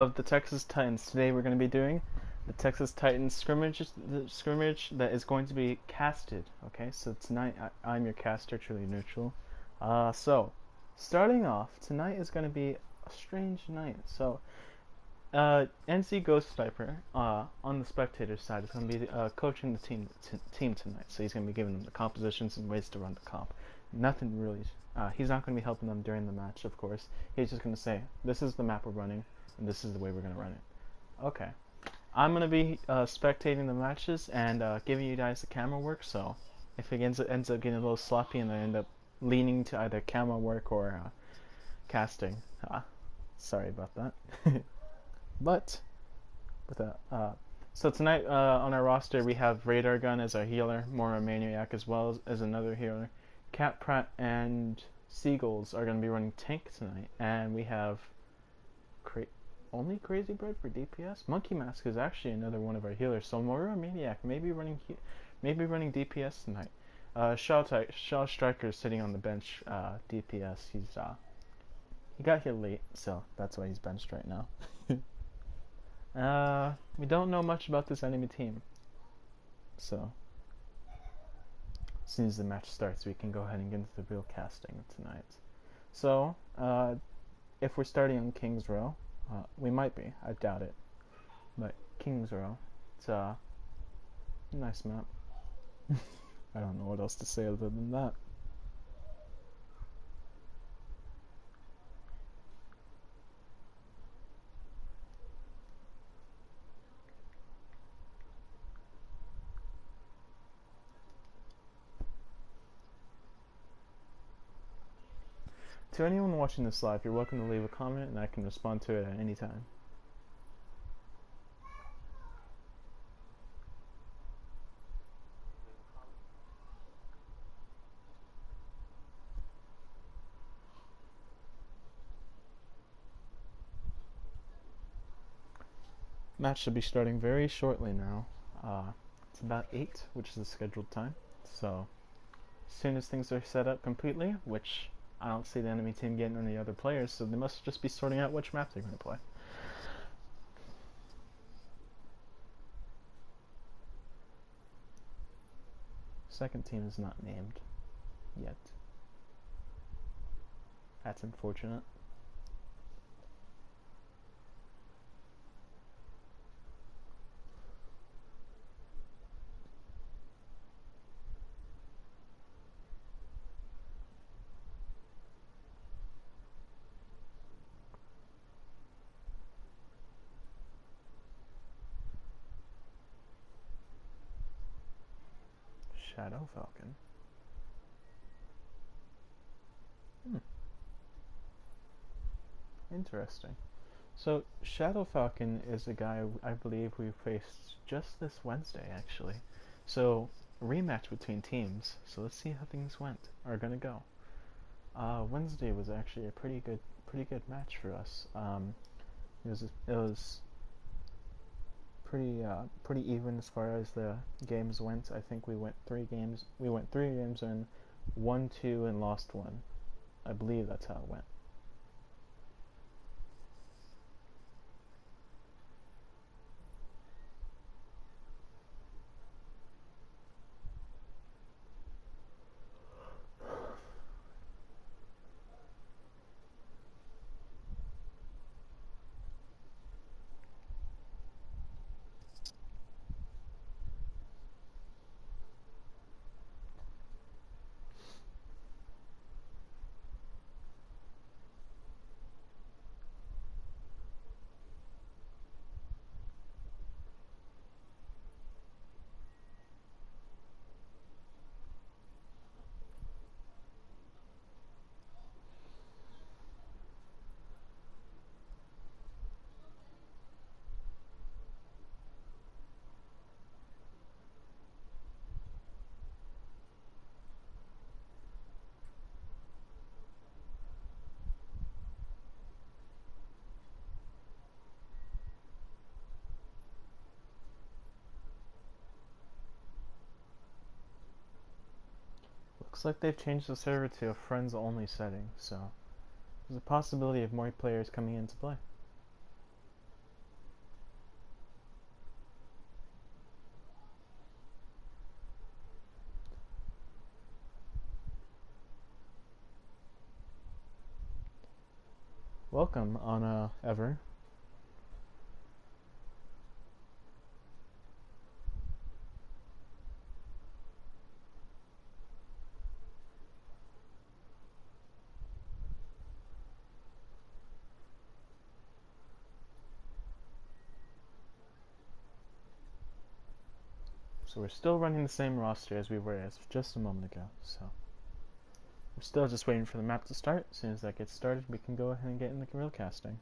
Of the Texas Titans. Today we're going to be doing the Texas Titans scrimmage that is going to be casted. Okay, so tonight I'm your caster, TruelyNuetral. So starting off, tonight is going to be a strange night. So NC Ghost Sniper on the spectator side is going to be coaching the team tonight. So he's going to be giving them the compositions and ways to run the comp. Nothing really. He's not going to be helping them during the match, of course. He's just going to say, "This is the map we're running, and this is the way we're going to run it." Okay. I'm going to be spectating the matches and giving you guys the camera work. So if it ends up getting a little sloppy and I end up leaning to either camera work or casting, sorry about that. But with a so tonight on our roster we have Radar Gun as our healer, Mora Maniac as well as another healer. Cat Pratt and Seagulls are going to be running tank tonight, and we have only Crazy Bread for DPS. Monkey Mask is actually another one of our healers, so Mora Maniac maybe running DPS tonight. Shaw Striker is sitting on the bench DPS. He got here late, so that's why he's benched right now. We don't know much about this enemy team, so as soon as the match starts, we can go ahead and get into the real casting tonight. So, if we're starting on King's Row, we might be. I doubt it, but King's Row, it's a nice map. I don't know what else to say other than that. To anyone watching this live, you're welcome to leave a comment and I can respond to it at any time. Match should be starting very shortly now. It's about 8, which is the scheduled time. So, as soon as things are set up completely, which I don't see the enemy team getting any other players, so they must just be sorting out which map they're going to play. Second team is not named yet. That's unfortunate. Shadow Falcon. Interesting. So, Shadow Falcon is a guy I believe we faced just this Wednesday, actually. So, rematch between teams. So let's see how things are gonna go. Wednesday was actually a pretty good match for us. It was pretty even as far as the games went. I think we went 3 games. We went 3 games and won 2 and lost 1. I believe that's how it went. Looks like they've changed the server to a friends only setting, so there's a possibility of more players coming into play. Welcome, Anna Ever. So we're still running the same roster as we were as just a moment ago, so we're still just waiting for the map to start. As soon as that gets started, we can go ahead and get in the real casting.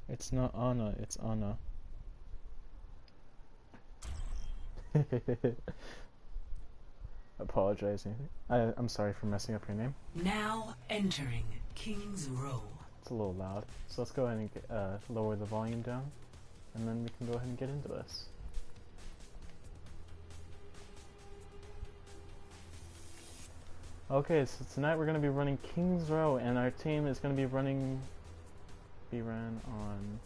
It's not Anna, it's Anna. Apologizing. I'm sorry for messing up your name. Now entering King's Row. It's a little loud, so let's go ahead and lower the volume down, and then we can go ahead and get into this. Okay, so tonight we're going to be running King's Row, and our team is going to be ran on...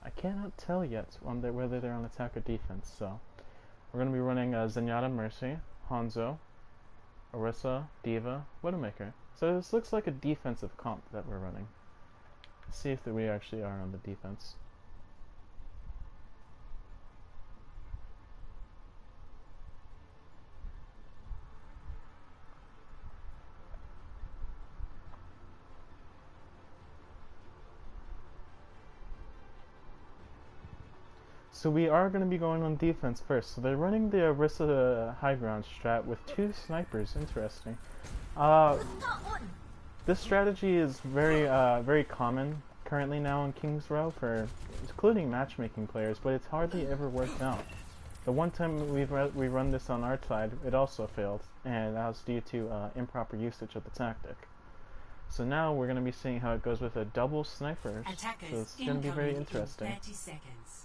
I cannot tell yet whether they're on attack or defense, so... We're going to be running Zenyatta Mercy, Hanzo, Orisa, D.Va, Widowmaker. So this looks like a defensive comp that we're running. Let's see if we actually are on the defense. So we are going to be going on defense first. So they're running the Orisa high ground strat with 2 snipers. Interesting. This strategy is very common currently now in King's Row for including matchmaking players, but it's hardly ever worked out. The one time we run this on our side, it also failed, and that was due to improper usage of the tactic. So now we're going to be seeing how it goes with a double sniper. So it's going to be very interesting. 30 seconds.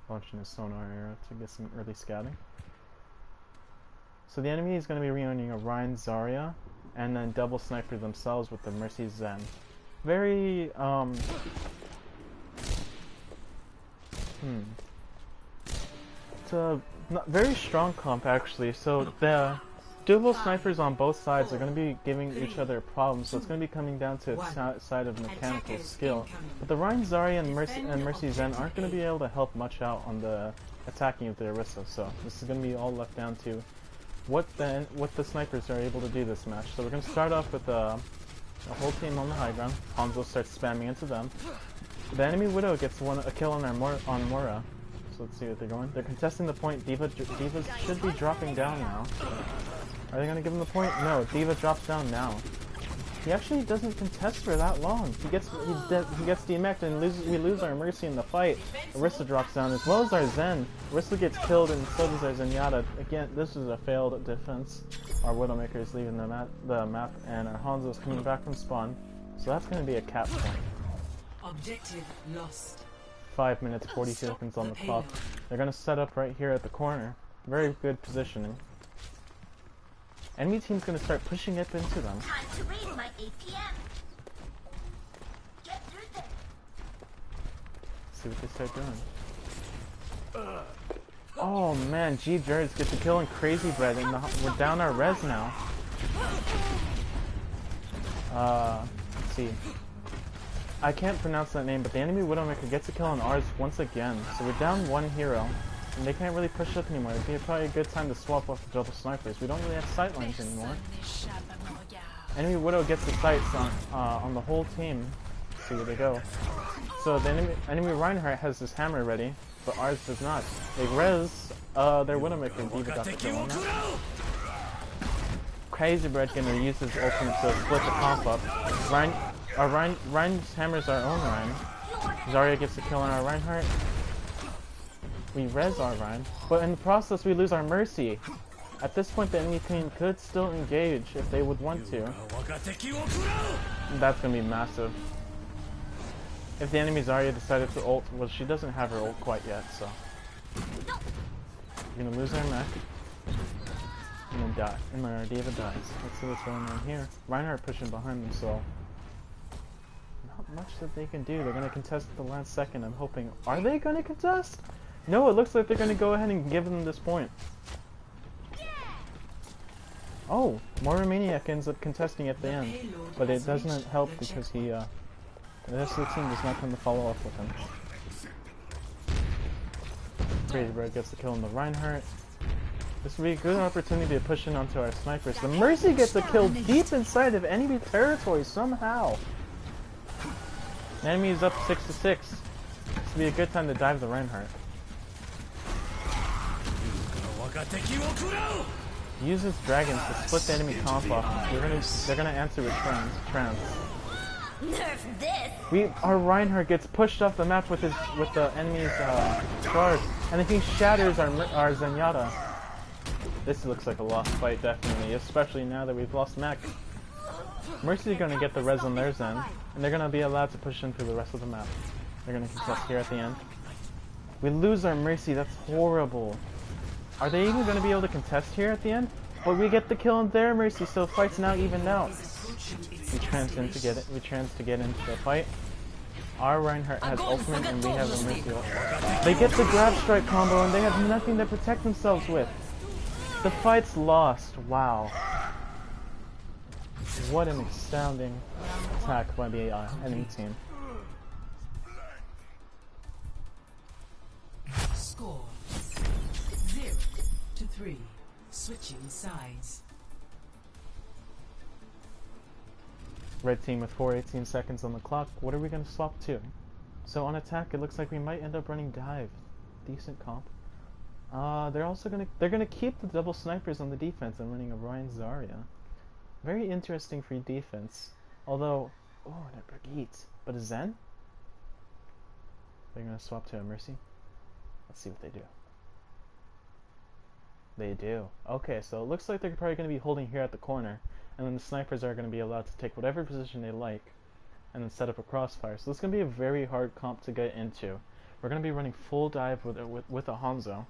Launching a sonar arrow to get some early scouting. So the enemy is going to be running a Rein Zarya, and then double sniper themselves with the Mercy Zen. Very, It's a very strong comp actually, so the double snipers on both sides are going to be giving each other problems, so it's going to be coming down to a side of mechanical skill. But the Rein Zarya and Mercy Zen aren't going to be able to help much out on the attacking of the Orisa, so this is going to be all left down to what the snipers are able to do this match. So we're going to start off with a whole team on the high ground. Hanzo starts spamming into them. The enemy Widow gets a kill on Mora. So let's see what they're going. They're contesting the point. D.Va should be dropping down now. Are they going to give him the point? No, D.Va drops down now. He actually doesn't contest for that long. He gets demeched and we lose our Mercy in the fight. Orisa drops down as well as our Zen. Orisa gets killed and so does our Zenyatta. Again, this is a failed defense. Our Widowmaker is leaving the map and our Hanzo is coming back from spawn. So that's going to be a cap point. Objective lost. 5 minutes 40 seconds on the clock. They're going to set up right here at the corner. Very good positioning. Enemy team's gonna start pushing up into them. Time to raise my APM. Get through there. See what they start doing. Oh man, G Jards gets a kill on Crazy Bread, and we're down our res now. Let's see. I can't pronounce that name, but the enemy Widowmaker gets a kill on ours once again. So we're down 1 hero. And they can't really push up anymore. It'd be probably a good time to swap off the double snipers. We don't really have sight lines anymore. Enemy Widow gets the sights on the whole team. Let's see where they go. So the enemy Reinhardt has his hammer ready, but ours does not. They res their Widowmaker and D.Va got the kill on that. Crazy Bread gonna use his ultimate to split the comp up. Rein's hammers our own Rein. Zarya gets the kill on our Reinhardt. We res our Rein, but in the process we lose our Mercy. At this point the enemy team could still engage if they would want to. That's gonna be massive. If the enemy Zarya decided to ult, well she doesn't have her ult quite yet, so. We're gonna lose our mech. And then die. And then our D.Va dies. Let's see what's going on here. Reinhardt pushing behind them, so. Not much that they can do. They're gonna contest at the last second, I'm hoping. Are they gonna contest? No, it looks like they're going to go ahead and give them this point. Oh, Moramaniac ends up contesting at the end, but it doesn't help because he, the rest of the team does not come to follow up with him. Crazy Bird gets the kill on the Reinhardt. This would be a good opportunity to push in onto our snipers. The Mercy gets a kill deep inside of enemy territory somehow. The enemy is up 6-6. This would be a good time to dive the Reinhardt. Uses dragons to split the enemy comp off. They're gonna answer with trans. Nerf this! Our Reinhardt gets pushed off the map with the enemy's guards, and then he shatters our Zenyatta. This looks like a lost fight, definitely, especially now that we've lost mech. Mercy's gonna get the res on their Zen, and they're gonna be allowed to push into the rest of the map. They're gonna contest here at the end. We lose our Mercy, that's horrible. Are they even gonna be able to contest here at the end? Or we get the kill on their Mercy, so the fight's now even out. We trans to get into the fight. Our Reinhardt has ultimate and we have a Mercy ult. They get the grab strike combo and they have nothing to protect themselves with. The fight's lost. Wow. What an astounding attack by the enemy team. Score 0-3. Switching sides. Red team with 4:18 seconds on the clock. What are we going to swap to? So on attack, it looks like we might end up running dive. Decent comp. They're gonna keep the double snipers on the defense and running a Ryan Zarya. Very interesting for defense. Although, oh, and a Brigitte, but a Zen. They're gonna swap to a Mercy. Let's see what they do. They do. Okay, so it looks like they're probably gonna be holding here at the corner, and then the snipers are gonna be allowed to take whatever position they like, and then set up a crossfire. So this is gonna be a very hard comp to get into. We're gonna be running full dive with a Hanzo.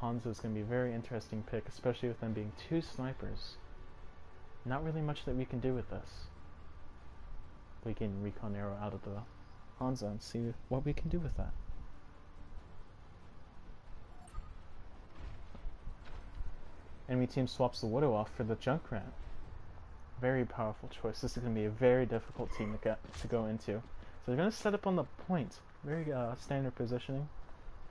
Hanzo is going to be a very interesting pick, especially with them being two snipers. Not really much that we can do with this. We can recon arrow out of the Hanzo and see what we can do with that. Enemy team swaps the Widow off for the Junkrat. Very powerful choice. This is going to be a very difficult team to go into. So they're going to set up on the point. Very standard positioning.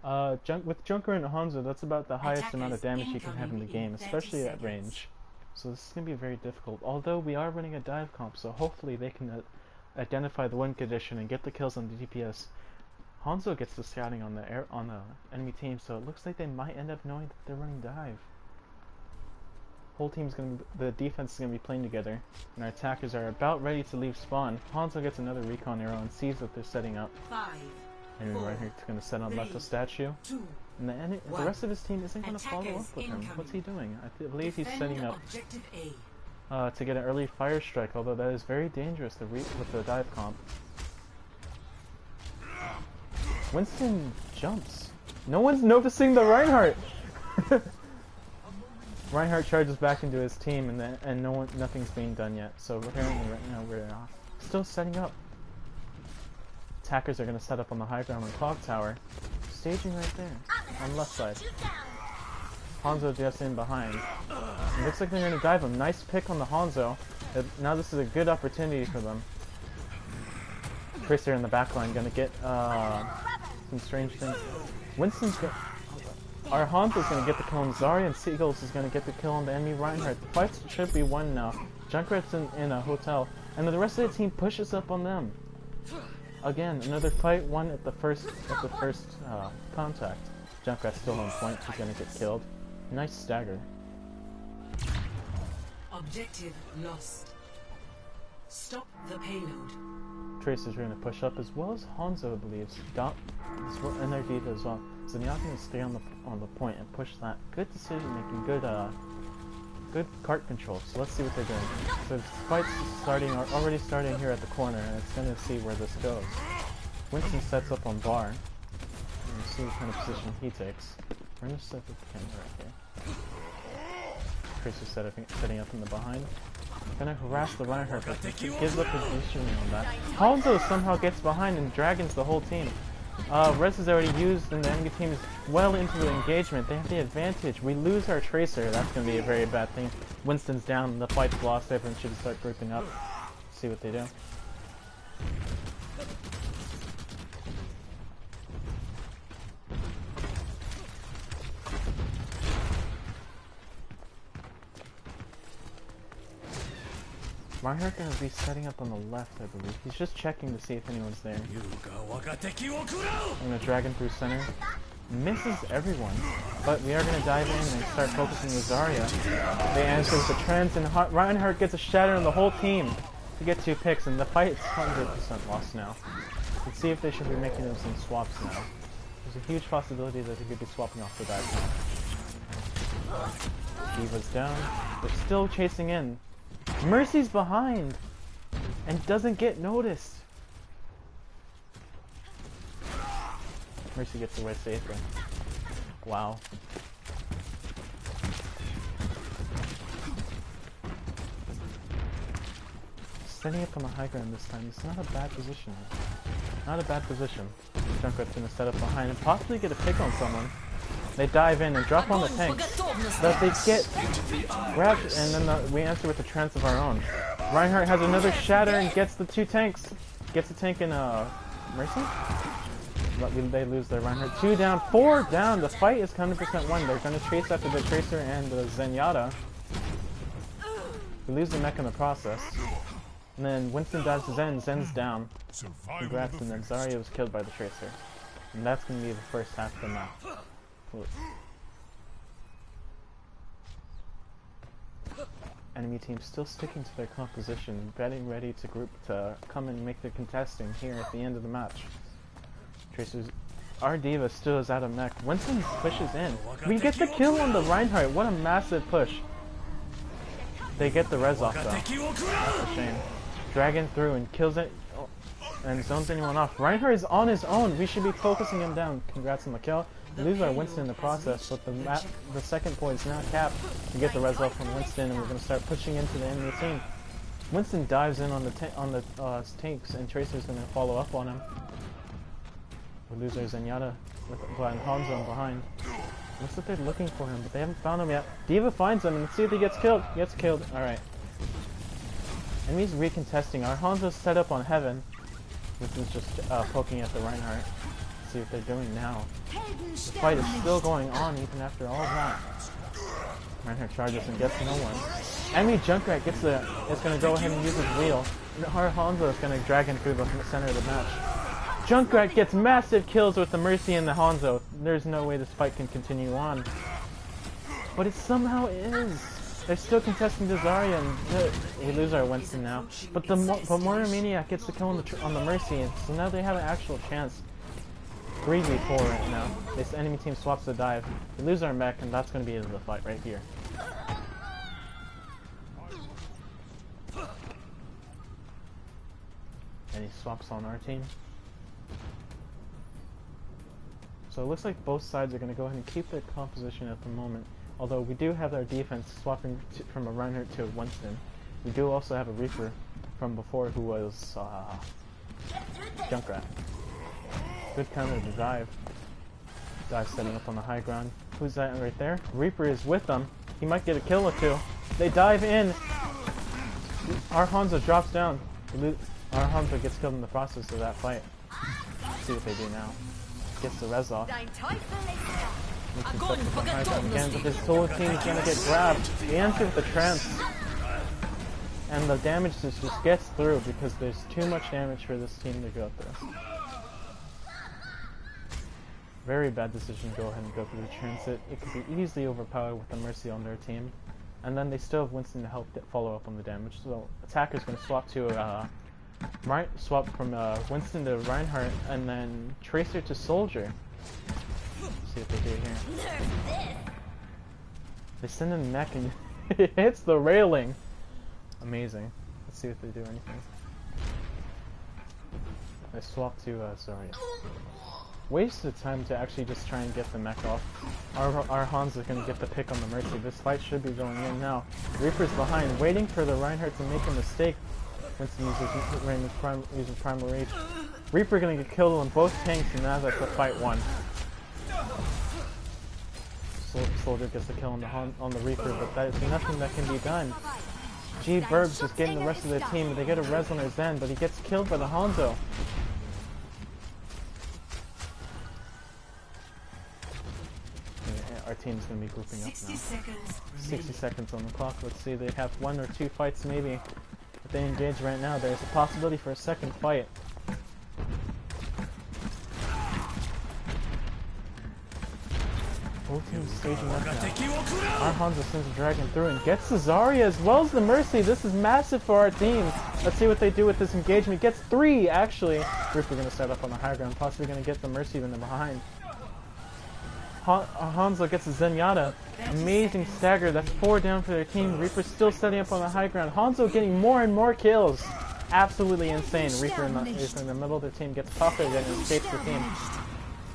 With Junker and Hanzo, that's about the highest amount of damage you can have in the game, especially at range. So this is going to be very difficult. Although we are running a dive comp, so hopefully they can identify the win condition and get the kills on the DPS. Hanzo gets the scouting on the enemy team, so it looks like they might end up knowing that they're running dive. The defense is going to be playing together, and our attackers are about ready to leave spawn. Hanzo gets another recon arrow and sees that they're setting up. And right here, it's going to set on left a statue. And the rest of his team isn't going to follow up with him. What's he doing? I believe he's setting up to get an early fire strike, although that is very dangerous with the dive comp. Winston jumps. No one's noticing the Reinhardt! Reinhardt charges back into his team, and nothing's being done yet. So apparently right now we're still setting up. Attackers are going to set up on the high ground on Clock Tower. Staging right there, on the left side. Hanzo just in behind. It looks like they're going to dive him. Nice pick on the Hanzo. Now this is a good opportunity for them. Tracer in the backline going to get some strange things. Our Hanzo's going to get the kill on Zarya, and Seagulls is going to get the kill on the enemy Reinhardt. The fight should be won now. Junkrat's in a hotel, and then the rest of the team pushes up on them. Again, another fight won at the first contact. Junkrat's still on point. He's going to get killed. Nice stagger. Objective lost. Stop the payload. Tracer's going to push up as well as Hanzo believes. And their D.Va as well. Zenyatta can stay on the point and push that. Good decision making, good cart control. So let's see what they're doing. So the fight's already starting here at the corner, and it's going to see where this goes. Winston sets up on bar. And see what kind of position he takes. We're going to set up the camera right here. Tracer setting up in the behind. Gonna harass the Reinhardt, but gives up positioning on that. Hanzo somehow gets behind and dragons the whole team. Res is already used and the enemy team is well into the engagement. They have the advantage. We lose our Tracer. That's going to be a very bad thing. Winston's down. The fight's lost. Everyone should start grouping up. See what they do. Reinhardt gonna be setting up on the left, I believe. He's just checking to see if anyone's there. I'm gonna drag him through center. Misses everyone, but we are gonna dive in and start focusing with Zarya. They answer with the trends, and Reinhardt gets a shatter on the whole team to get 2 picks, and the fight is 100% lost now. Let's see if they should be making them some swaps now. There's a huge possibility that they could be swapping off the dive now. D.Va's down. They're still chasing in. Mercy's behind and doesn't get noticed. Mercy gets away safely. Wow. Setting up on the high ground this time. It's not a bad position. Not a bad position. Junkrat's gonna set up behind and possibly get a pick on someone. They dive in and drop on the tanks, but they get grabbed, and then we answer with a trance of our own. Reinhardt has another shatter and gets the 2 tanks. Gets a tank in Mercy? But they lose their Reinhardt. 2 down, 4 down. The fight is 100% won. They're going to chase after the Tracer and the Zenyatta. We lose the mech in the process. And then Winston dives to Zen. Zen's down. Congrats, and then Zarya was killed by the Tracer. And that's going to be the first half of the map. Enemy team still sticking to their composition, getting ready to group to come and make their contesting here at the end of the match. Tracer's our D.Va still is out of mech. Winston pushes in. We get the kill on the Reinhardt. What a massive push. They get the res off though. That's a shame. Dragon through and kills it and zones anyone off. Reinhardt is on his own. We should be focusing him down. Congrats on the kill. We lose our Winston in the process, but the second point is not capped. We get the res off from Winston, and we're going to start pushing into the enemy team. Winston dives in on the tanks, and Tracer's going to follow up on him. We lose our Zenyatta with Hanzo behind. Looks like they're looking for him, but they haven't found him yet. D.Va finds him, and let's see if he gets killed. He gets killed. Alright. Enemies recontesting. Our Hanzo's set up on Heaven. Winston's just poking at the Reinhardt. See what they're doing now. The fight is still going on even after all of that. Reinhardt charges and gets no one. Enemy Junkrat gets is going to go ahead and use his wheel. Our Hanzo is going to drag him through the center of the match. Junkrat gets massive kills with the Mercy and the Hanzo. There's no way this fight can continue on. But it somehow is. They're still contesting the Zarya, and we lose our Winston now. But Moira Maniac gets the kill on the Mercy, and so now they have an actual chance. 3v4 right now. This enemy team swaps the dive. We lose our mech, and that's going to be the fight right here. And he swaps on our team. So it looks like both sides are going to go ahead and keep their composition at the moment. Although we do have our defense swapping from a Reinhardt to a Winston. We do also have a Reaper from before who was Junkrat. Good counter to dive. Dive setting up on the high ground. Who's that right there? Reaper is with them. He might get a kill or 2. They dive in. Our Hanzo drops down. Our Hanzo gets killed in the process of that fight. Let's see what they do now. Gets the res off. Again, but this whole team is gonna get grabbed. The answer with the trance. And the damage just gets through because there's too much damage for this team to go through. Very bad decision to go ahead and go through the transit. It could be easily overpowered with the Mercy on their team. And then they still have Winston to help follow up on the damage. So attacker's going to swap to swap from Winston to Reinhardt, and then Tracer to Soldier. Let's see what they do here. They send in mech and it hits the railing. Amazing. Let's see if they do anything. They swap to Zarya. Wasted time to actually just try and get the mech off. Our Hans is going to get the pick on the Mercy. This fight should be going in now. Reaper's behind, waiting for the Reinhardt to make a mistake. Winston uses Primal Rage. Reaper gonna get killed on both tanks, and now that's a fight one. Soldier gets the kill on the Reaper, but that is nothing that can be done. G Burbs just getting the rest of the team, they get a res on their Zen, but he gets killed by the Hanzo. Our team's gonna be grouping up now. 60 seconds on the clock. Let's see, they have 1 or 2 fights maybe. If they engage right now, there's a possibility for a second fight. Both teams staging up now. Our Hanzo sends a dragon through and gets the Zarya as well as the Mercy. This is massive for our team. Let's see what they do with this engagement. Gets 3 actually. Reaper gonna set up on the high ground, possibly gonna get the Mercy when they're behind. Hanzo gets a Zenyatta. Amazing stagger. That's 4 down for their team. Reaper's still setting up on the high ground. Hanzo getting more and more kills. Absolutely insane. Reaper in the middle of their team gets popped and escapes the team.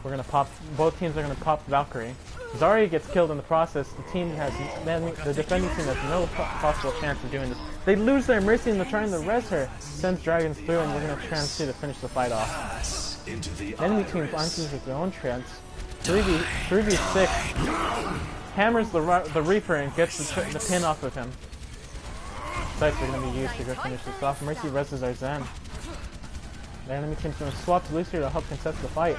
We're gonna pop. Both teams are gonna pop Valkyrie. Zarya gets killed in the process. The defending team has no possible chance of doing this. They lose their Mercy and they're trying to res her. Sends dragons through and we're gonna trans to finish the fight off. Enemy team finds with their own trans. 3v6. Hammers the Reaper and gets the pin off of him. Sights are going to be used to go finish this off. Mercy reses our Zen. The enemy team's going to swap to Lucio to help contest the fight.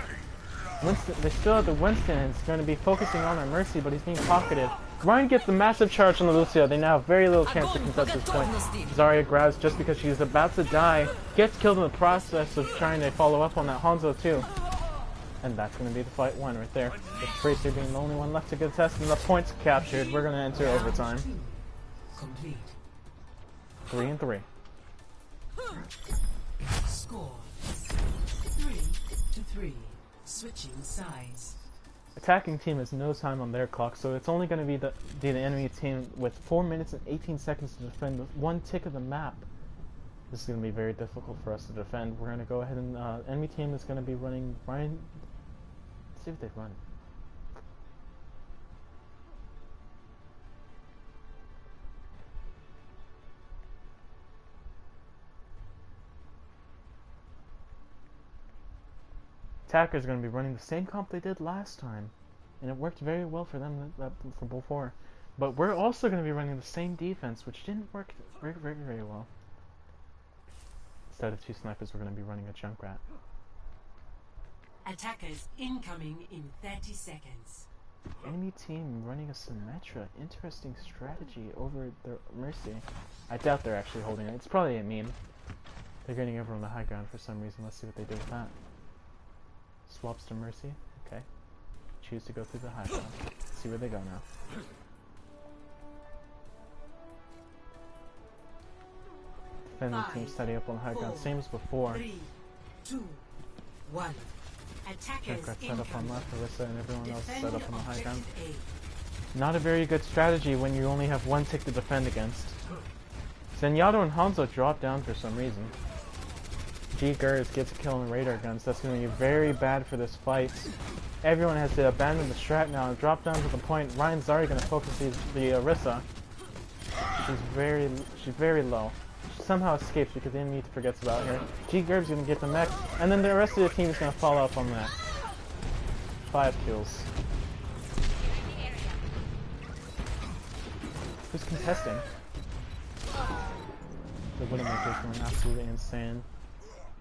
Winston, they still have the Winston and it's going to be focusing on our Mercy, but he's being pocketed. Ryan gets the massive charge on the Lucio. They now have very little chance to contest this point. Zarya grabs just because she's about to die. Gets killed in the process of trying to follow up on that Hanzo too. And that's going to be the fight one right there. With Tracer being the only one left to contest and the points captured, we're going to enter overtime. 3-3. Score 3-3. Switching sides. Attacking team has no time on their clock, so it's only going to be the enemy team with 4 minutes and 18 seconds to defend with 1 tick of the map. This is going to be very difficult for us to defend. We're going to go ahead and enemy team is going to be running Ryan. Let's see what they run. Attacker's going to be running the same comp they did last time, and it worked very well for them for before. But we're also going to be running the same defense, which didn't work very well. Instead of 2 snipers, we're going to be running a Junkrat. Attackers incoming in 30 seconds. Enemy team running a Symmetra. Interesting strategy over their Mercy. I doubt they're actually holding it. It's probably a meme. They're getting over on the high ground for some reason. Let's see what they do with that. Swaps to Mercy. Okay. Choose to go through the high ground. Let's see where they go now. Defending team setting up on the high ground. Same as before. 3, 2, 1. Attackers Junkrat set up on left, Arissa and everyone else Defend set up on the high ground. objective A. Not a very good strategy when you only have 1 tick to defend against. Zenyatta and Hanzo drop down for some reason. G Gers gets a kill on the radar guns. That's going to be very bad for this fight. Everyone has to abandon the strat now and drop down to the point. Ryan Zarya going to focus the Arissa. She's very low. She somehow escapes because the enemy forgets about her. G Gerb's going to get the mech, and then the rest of the team is going to follow up on that. 5 kills. Who's contesting? The Widowmaker's going absolutely insane.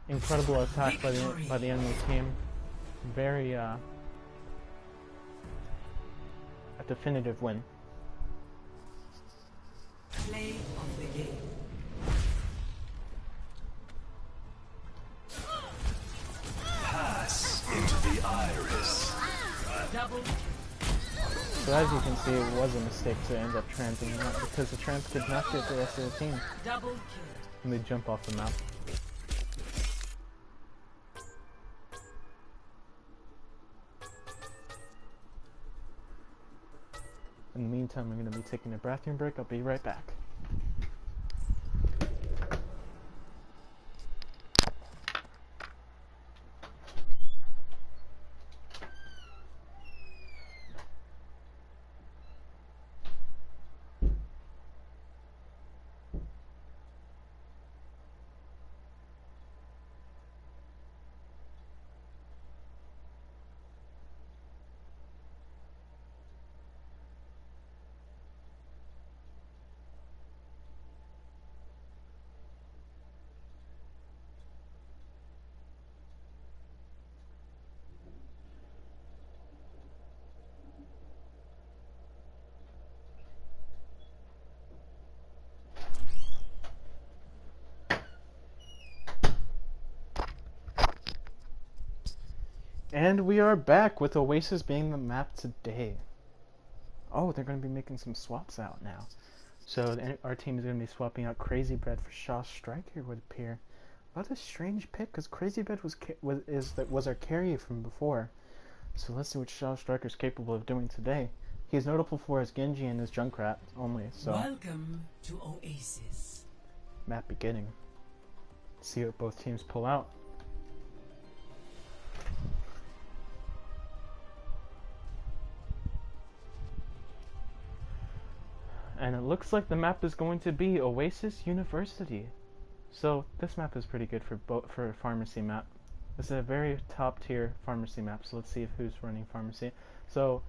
Incredible attack by the enemy team. Very a definitive win. Play of the game. Pass into the iris. Double. So as you can see, it was a mistake to end up transing that because the trans could not get the rest of the team. Double kill. And they jump off the map. In the meantime, I'm going to be taking a bathroom break. I'll be right back. And we are back with Oasis being the map today. Oh, they're going to be making some swaps out now. So our team is going to be swapping out Crazy Bread for Shaw Striker, would appear. What a strange pick, because Crazy Bread was our carry from before. So let's see what Shaw Striker is capable of doing today. He's notable for his Genji and his Junkrat only. So welcome to Oasis. Map beginning. See what both teams pull out. And it looks like the map is going to be Oasis University. So this map is pretty good for a pharmacy map. This is a very top tier pharmacy map. So let's see if who's running pharmacy. So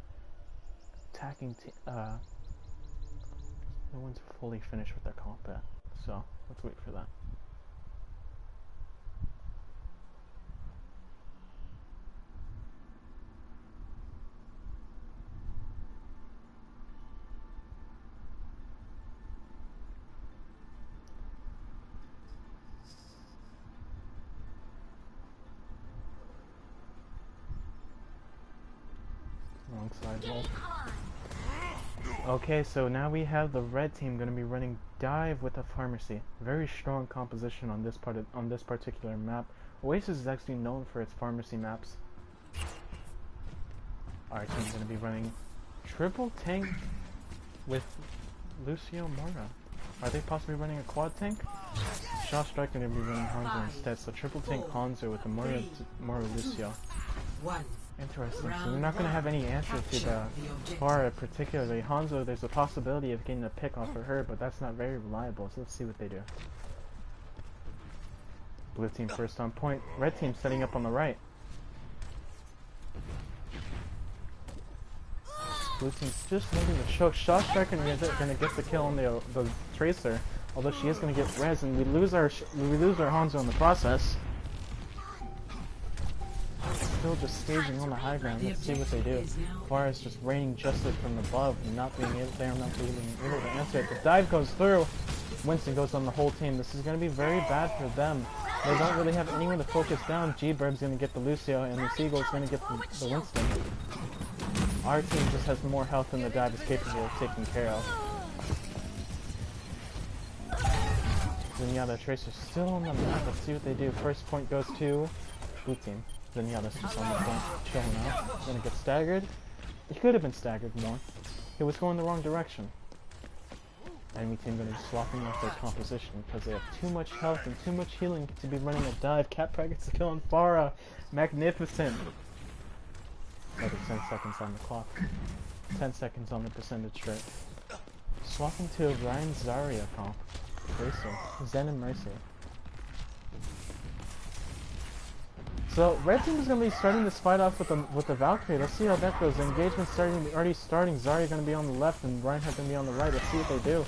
attacking no one's fully finished with their combat. So let's wait for that. Wrong side roll. Okay, so now we have the red team going to be running dive with a pharmacy. Very strong composition on this particular map. Oasis is actually known for its pharmacy maps. Our team's going to be running triple tank with Lucio Mora. Are they possibly running a quad tank? Shaw Striker going to be running Hanzo instead. So triple tank Hanzo with the Mora Lucio. Interesting. So we're not going to have any answer to the Pharah particularly. Hanzo, there's a possibility of getting a pick off of her, but that's not very reliable. So let's see what they do. Blue team first on point. Red team setting up on the right. Blue team's just moving the choke. Shaw Striker going to get the kill on the Tracer, although she is going to get res, and we lose our Hanzo in the process. Still just staging on the high ground. Let's see what they do. Pharah is just raining justice from above and not being able to answer it. The dive goes through. Winston goes on the whole team. This is going to be very bad for them. They don't really have anyone to focus down. G-Bird's going to get the Lucio, and the Seagull's going to get the Winston. Our team just has more health than the dive is capable of taking care of. Zenyatta Tracer's still on the map. Let's see what they do. First point goes to blue team. Zenyatta's just on the point, chilling out. Gonna get staggered. He could have been staggered more. He was going the wrong direction. Enemy team gonna be swapping off their composition because they have too much health and too much healing to be running a dive. Catprag gets the kill on Pharah. Magnificent. Another 10 seconds on the clock. 10 seconds on the percentage rate. Swapping to a Ryan Zarya comp. Mercer. Zen and Mercer. So red team is going to be starting this fight off with the Valkyrie. Let's see how that goes. The engagement's already starting. Zarya going to be on the left and Reinhardt going to be on the right. Let's see what they do.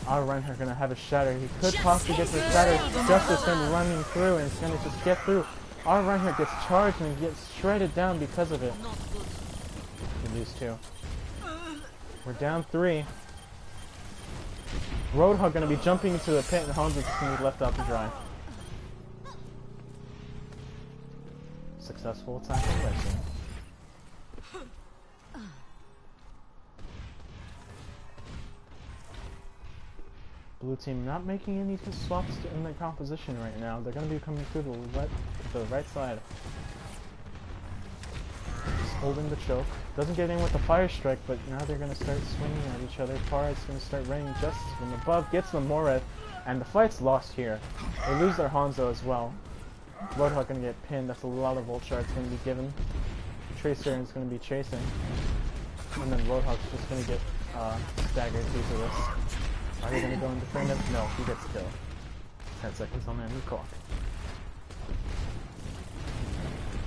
Our Reinhardt going to have a shatter. He could possibly get the shatter. Justice going to be running through and it's going to just get through. Our Reinhardt gets charged and gets shredded down because of it. We lose 2. We're down 3. Roadhog going to be jumping into the pit and Hanzo's going to be left out to dry. Successful attack on red team. Blue team not making any swaps in their composition right now. They're going to be coming through the right side. Just holding the choke. Doesn't get in with the fire strike, but now they're going to start swinging at each other. Pharah is going to start raining justice from above, gets the Moreth, and the fight's lost here. They lose their Hanzo as well. Roadhog going to get pinned. That's a lot of ult shards going to be given. Tracer is going to be chasing. And then Roadhog's just going to get staggered due to this. Are they going to go and defend him? No, he gets killed. 10 seconds on the enemy clock.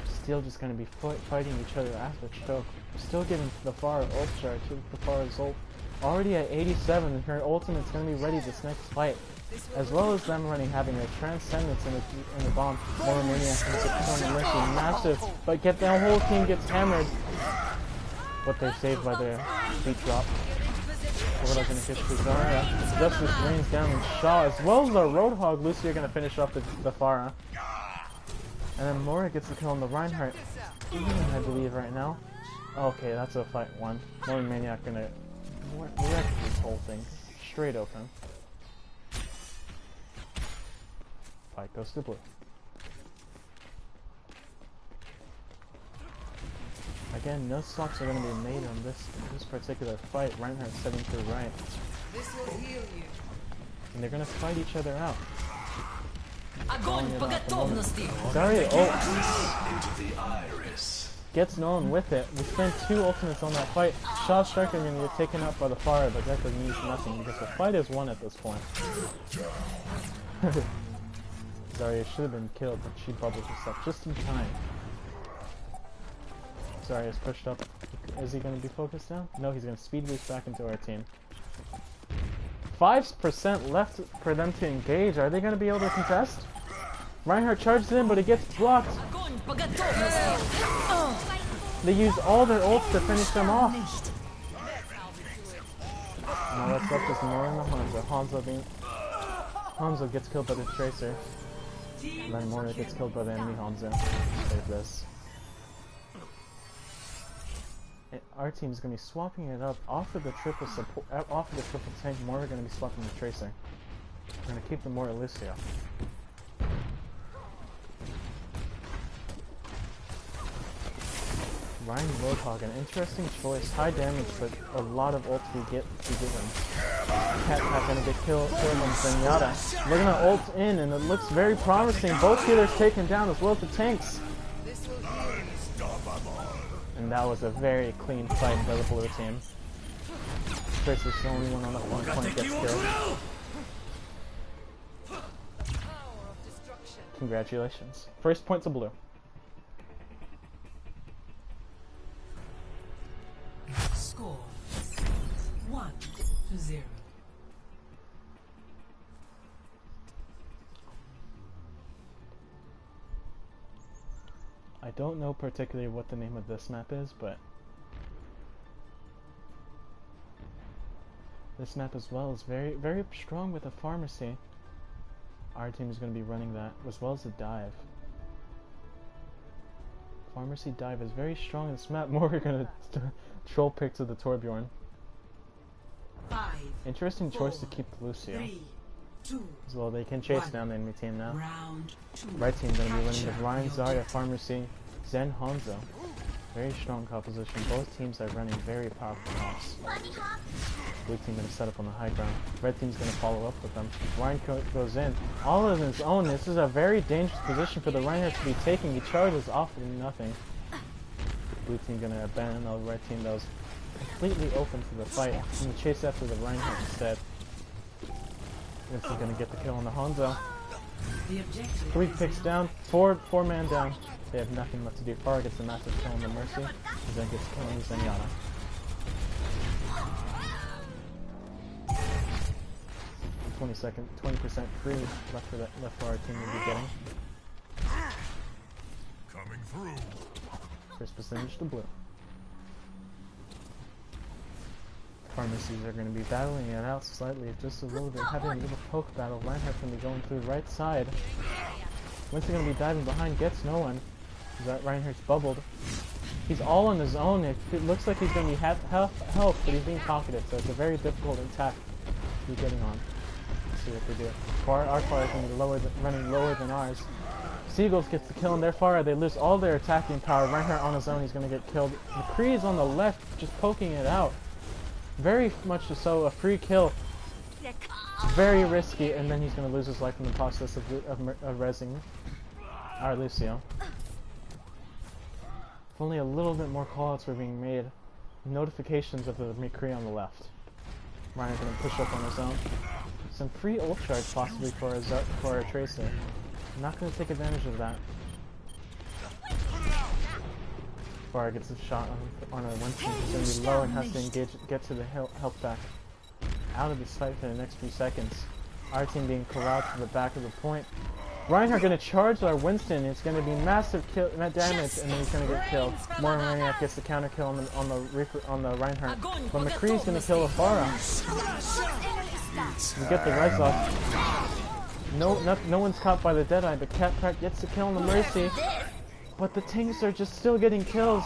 Still just going to be fighting each other after choke. Still giving the Pharah ult shard to the Pharah's ult. Already at 87, and her ultimate's going to be ready this next fight. As well as them having a transcendence in the bomb. More Maniac and Mercy, massive, but the whole team gets hammered. But they're saved by their beat drop. We're going to get to Zarya. Justice rains down and Shaw, as well as our Roadhog. Lucy are going to finish off the Pharah. And then Mora gets the kill on the Reinhardt, I believe, right now. Okay, that's a fight one. Mora Maniac gonna wreck this whole thing. Straight open. Fight goes to blue. Again, no swaps are going to be made on this particular fight. Reinhardt's setting to the right. This will heal you. And they're going to fight each other out. Огонь по готовности. Zarya ult Into the iris. gets no one with it. We spent 2 ultimates on that fight. Shaw Striker are going to get taken up by the fire, but that doesn't use nothing because the fight is won at this point. Zarya should have been killed, but she bubbled herself just in time. Zarya's pushed up. Is he going to be focused down? No, he's going to speed boost back into our team. 5% left for them to engage. Are they going to be able to contest? Reinhardt charges in, but it gets blocked. Огонь по готовности. They use all their ults to finish them off. Now what's left is Mora and the Hanzo. Hanzo gets killed by the Tracer. And then Mora gets killed by the enemy Hanzo. Save this. Our team is going to be swapping it up off of the triple support, off of the triple tank. Mora going to be swapping the Tracer. We're going to keep the Mora Lucio. Ryan Roadhog, an interesting choice. High damage, but a lot of ults we get to give him. Cat going to get killed on Zenyatta. We're going to ult in, and it looks very promising. Both healers taken down, as well as the tanks. And that was a very clean fight by the blue team. Chris is the only one on the one point gets killed. Congratulations. First point to blue. Score 1-0. I don't know particularly what the name of this map is, but this map as well is very, very strong with a pharmacy. Our team is going to be running that, as well as the dive. Pharmacy dive is very strong in this map. More we're going to troll pick to the Torbjorn. 5, Interesting choice to keep Lucio. 3, 2, As well, they can chase down the enemy team now. round 2. Right team going to be running with Ryan, Zarya, Pharmacy, Zen, Hanzo. Very strong composition. Both teams are running very powerful hops. Blue team going to set up on the high ground. Red team's going to follow up with them. Ryan goes in. All on his own. This is a very dangerous position for the Reinhardt to be taking. He charges off of nothing. Blue team going to abandon the red team that was completely open to the fight. And chase after the Reinhardt instead. This is going to get the kill on the Hanzo. The objective 3 is picks down, 4 man down. They have nothing left to do. Farah gets a massive kill on the Mercy, and then gets killed on the Zenyatta. 20% free left for our team to be getting. Coming through. First percentage to blue. Pharmacies are going to be battling it out slightly, just a little bit, having a little poke battle. Reinhardt's going to be going through the right side. Winston going to be diving behind, gets no one. That Reinhardt's bubbled. He's all on his own. It looks like he's going to be half health, but he's being pocketed, so it's a very difficult attack to be getting on. Let's see what they do. Our fire is going to be running lower than ours. Seagulls gets the kill on their fire. They lose all their attacking power. Reinhardt on his own, he's going to get killed. McCree is on the left, just poking it out. Very much so, a free kill. Very risky, and then he's going to lose his life in the process of rezzing our Lucio. If only a little bit more callouts were being made. Notifications of the McCree on the left. Ryan's going to push up on his own. Some free ult charge possibly for our Tracer. I'm not going to take advantage of that. Farah gets a shot on a Winston. He's going to be low and has to get to the health pack. Out of this fight for the next few seconds. Our team being corralled to the back of the point. Reinhardt going to charge our Winston. It's going to be massive damage, and then he's going to get killed. Mora Maniac gets the counter kill on the Reinhardt. But McCree's going to kill Farah. We get the res off. No one's caught by the Deadeye, but Cat Pratt gets the kill on the Mercy. But the tanks are just still getting kills.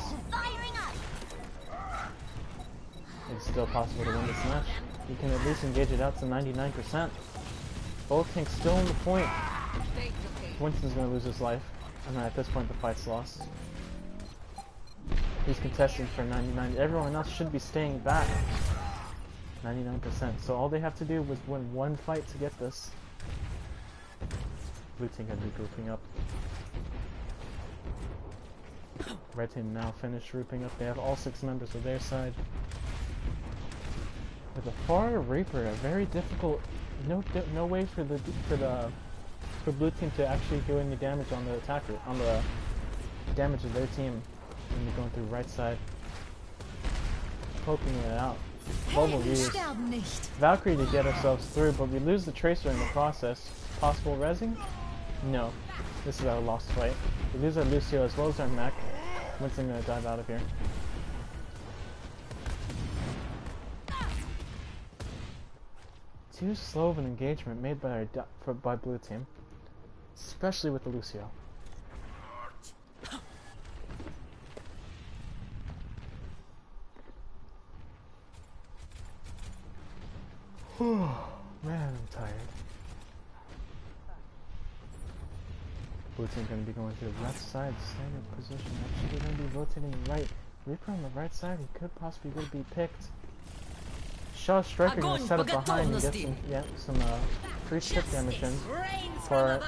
It's still possible to win this match. You can at least engage it out to 99%. Both tanks still on the point. Winston's gonna lose his life. And at this point the fight's lost. He's contesting for 99. Everyone else should be staying back. 99%. So all they have to do was win one fight to get this. Blue team gonna be grouping up. Red team now finished grouping up. They have all 6 members of their side. With a Far Reaper, a very difficult. No way for blue team to actually do any damage on the attacker, on the damage of their team. When you're going through right side, poking it out. Global use Valkyrie to get ourselves through, but we lose the Tracer in the process. Possible rezzing? No. This is our lost fight. We lose our Lucio as well as our mech. Winston gonna dive out of here. Too slow of an engagement made by by blue team, especially with the Lucio. Man, I'm tired. Blue team gonna be going to the left side, standard position. Actually, they're gonna be rotating right. Reaper on the right side, he could possibly be picked. Shaw Striker gonna set up behind and get some free chip damage in. Far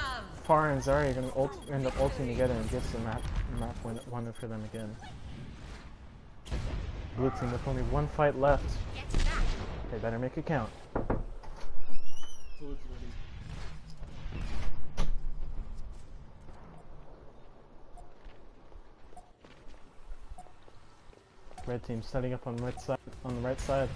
and Zarya are gonna end up ulting together and get some map winner for them again. Blue team with only one fight left. They better make it count. Red team setting up on the right side.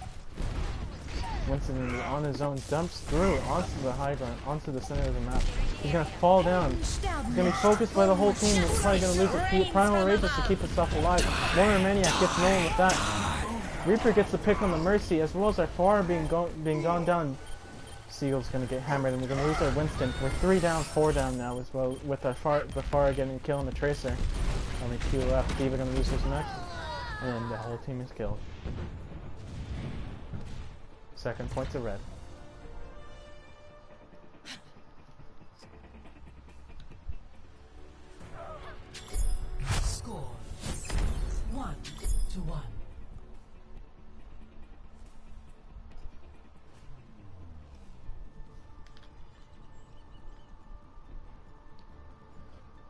Winston on his own dumps through onto the high ground, onto the center of the map. He's gonna fall down. He's gonna be focused by the whole team. He's probably gonna lose a few primal rages to keep himself alive. Warrior Maniac gets rolling with that. Reaper gets the pick on the Mercy, as well as our Far being gone down. Seagull's gonna get hammered, and we're gonna lose our Winston. We're 3 down, 4 down now as well, with the Far getting a kill on the Tracer. Only 2 left. Diva gonna lose his next, and the whole team is killed. Second point to red. Score 1-1.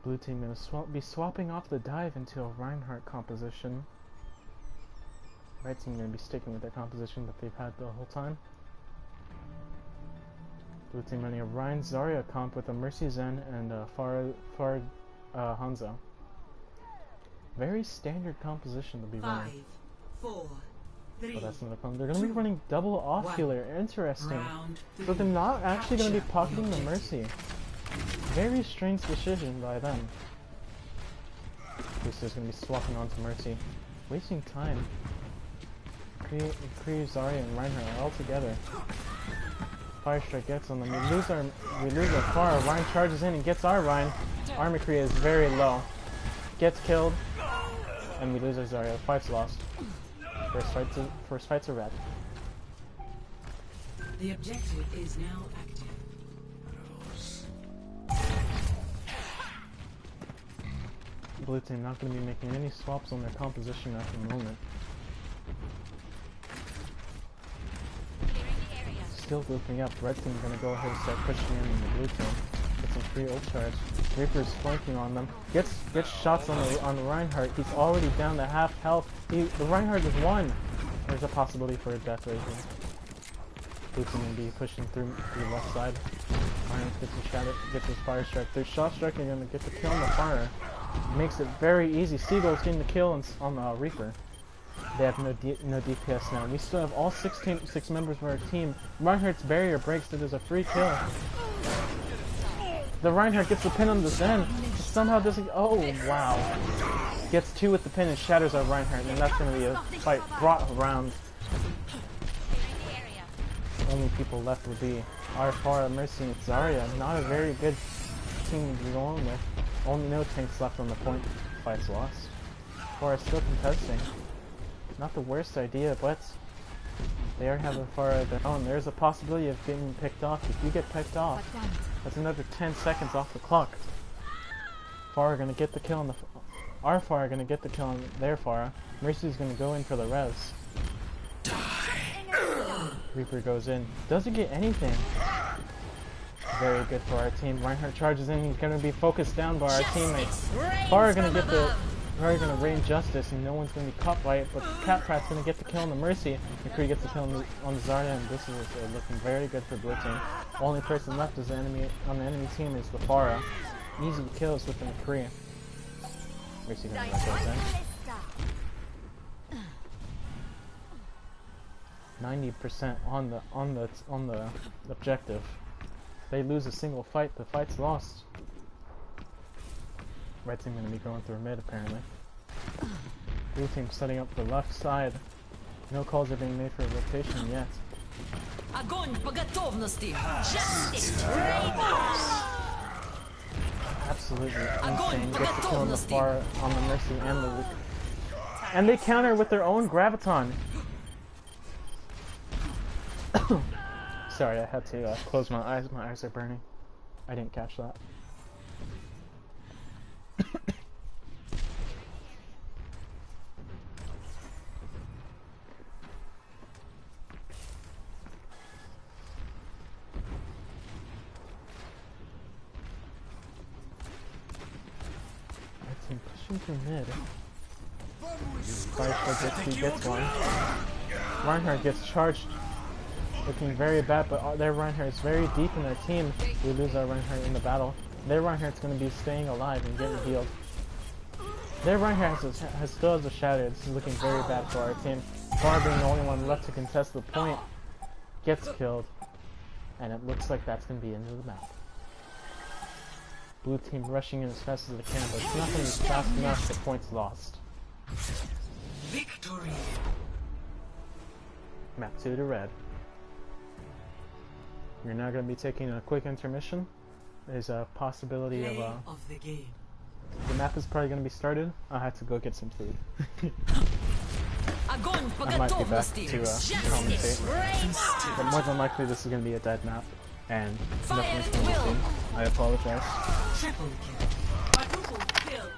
Blue team gonna be swapping off the dive into a Reinhardt composition. Red team gonna be sticking with that composition that they've had the whole time. Blue team running a Rein Zarya comp with a Mercy Zen and a Far Hanzo. Very standard composition to be running. 5, 4, 3. But that's not a problem. They're gonna be running double off healer. Interesting. So they're not actually gonna be pocketing the Mercy. Very strange decision by them. Lucia's gonna be swapping onto Mercy, wasting time. Kree, Zarya, and Reinhardt are all together. Fire Strike gets on them. We lose our Far. Rein charges in and gets our Rein. Our McCree is very low. Gets killed, and we lose our Zarya. Fight's lost. First fight to red. The objective is now active. Blue team not going to be making any swaps on their composition at the moment. Still grouping up. Red team going to go ahead and start pushing in the blue team. Get some free ult charge. Reaper's flanking on them. Gets shots on the Reinhardt. He's already down to half health. The Reinhardt is 1. There's a possibility for a death rating. Blue team going to be pushing through the left side. Reinhardt gets his Fire Strike. Their Shot Strike are going to get the kill on the Fire. Makes it very easy. Seagull's getting the kill on Reaper. They have no DPS now. We still have all 6 members of our team. Reinhardt's barrier breaks, so there's a free kill. The Reinhardt gets the pin on the Zen. Somehow doesn't. Oh wow! Gets 2 with the pin and shatters our Reinhardt, and that's going to be a fight brought around. The only people left would be Our Pharah, Mercy, and Zarya, not a very good team to be going with. Only no tanks left on the point. Fight's lost. Pharah still contesting. Not the worst idea, but they are having Pharah of their own. There's a possibility of getting picked off. If you get picked off, that's another 10 seconds off the clock. Pharah gonna get the kill on the... Our Pharah gonna get the kill on their Pharah. Mercy's gonna go in for the res. Reaper goes in. Doesn't get anything. Very good for our team. Reinhardt charges in. He's gonna be focused down by our teammates. Pharah gonna get the... Pharah gonna rain justice and no one's gonna be caught by it, but Catprat's gonna get the kill on the Mercy. McCree gets the kill on the Zarya, and this is looking very good for blue team. Only person left is the enemy on the enemy team is the Pharah. Easy kills with the McCree. Mercy gonna let those in. 90% on the objective. They lose a single fight, the fight's lost. Red team gonna be going through mid apparently. Blue team setting up the left side. No calls are being made for a rotation yet. Огонь по готовности. Absolutely insane. Gets the kill on the far on the Mercy and the Luke. And they counter with their own Graviton. Sorry, I had to close my eyes. My eyes are burning. I didn't catch that. Red team pushing through mid. He gets one. Reinhardt gets charged. Looking very bad, but their Reinhardt is very deep in their team. We lose our Reinhardt in the battle. Their Reinhardt's going to be staying alive and getting healed. Their Reinhardt still has a shatter. This is looking very bad for our team. Bar being the only one left to contest the point, gets killed. And it looks like that's going to be into the map. Blue team rushing in as fast as they can, but it's not going to be fast enough. The point's lost. Victory. Map 2 to red. We're now going to be taking a quick intermission. There's a possibility Play of of the game. the map is probably going to be started. I have to go get some food. Огонь по I might be back готовности. to commentate. But more than likely this is going to be a dead map. And nothing's going to be seen. I apologize. Triple kill. Quadruple kill.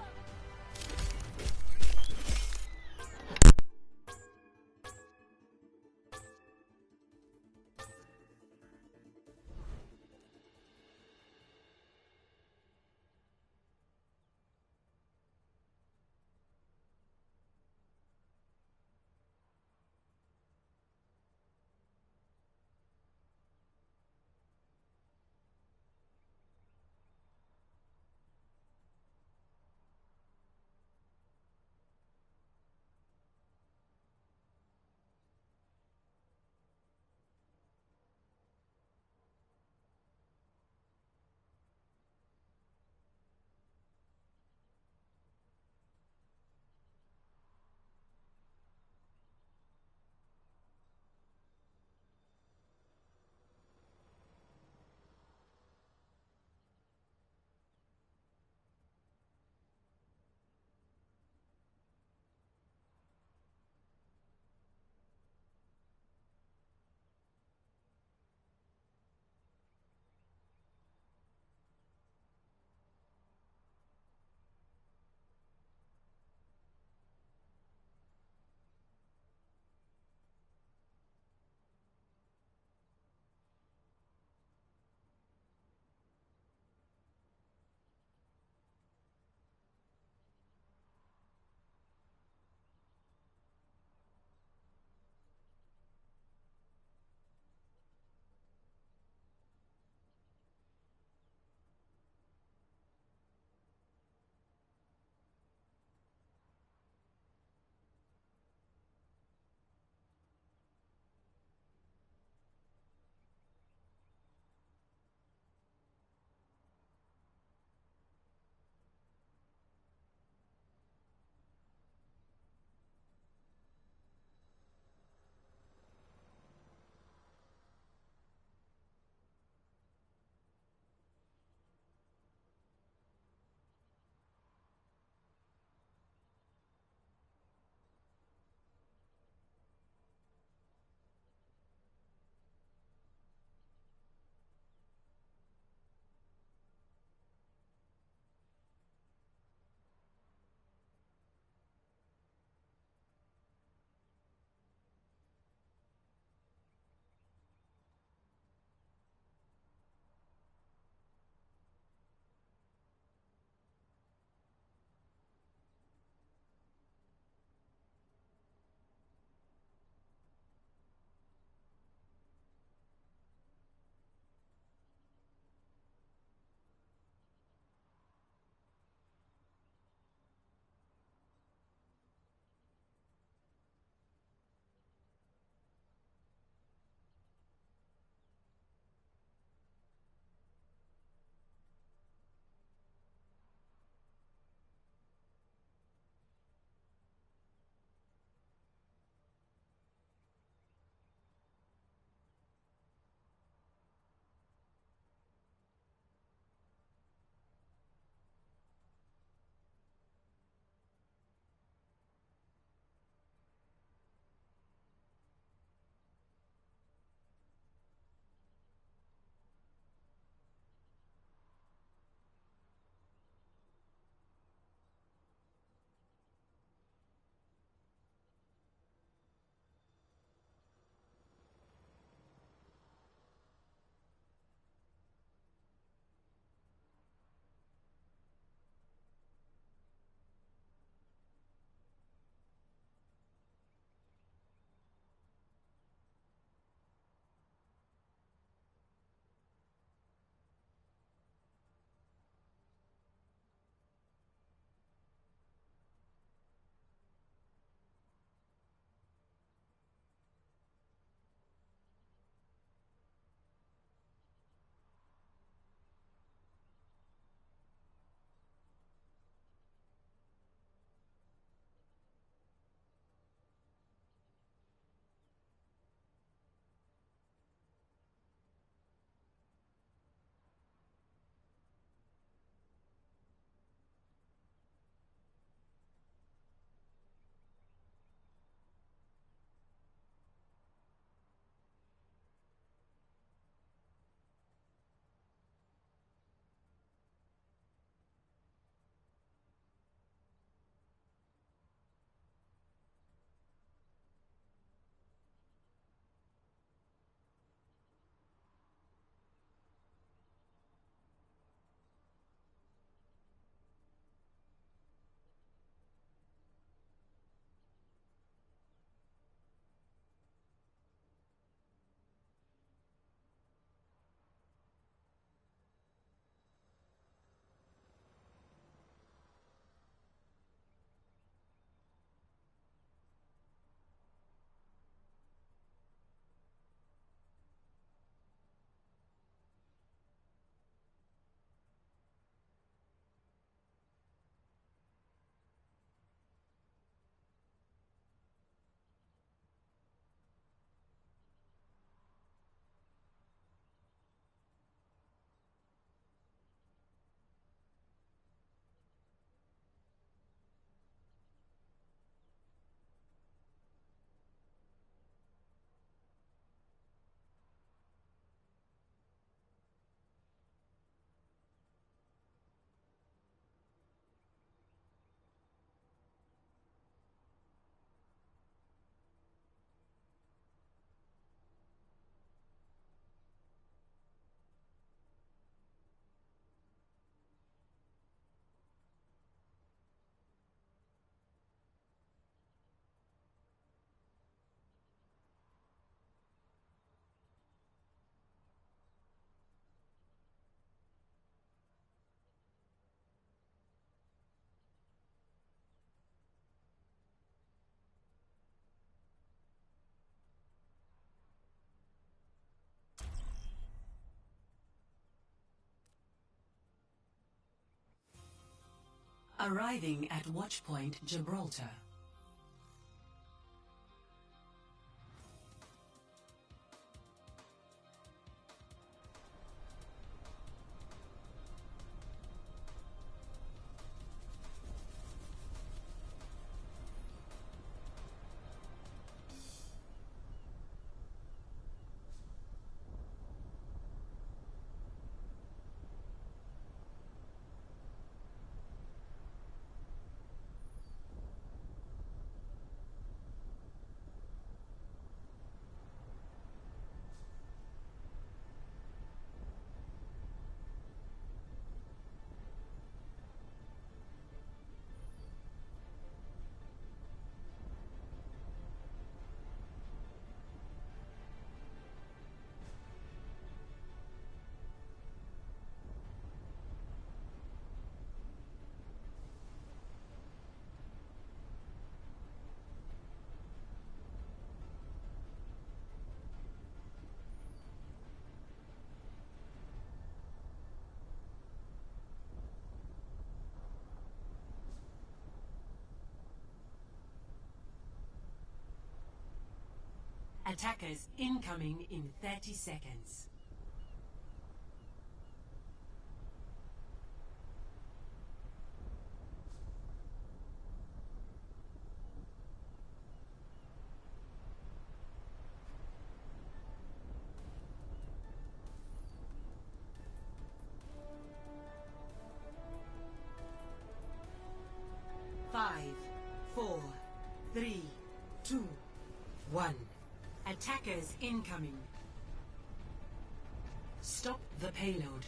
Arriving at Watchpoint Gibraltar. Attackers incoming in 30 seconds. Five, 4, 3, 2, 1. Attackers incoming. Stop the payload.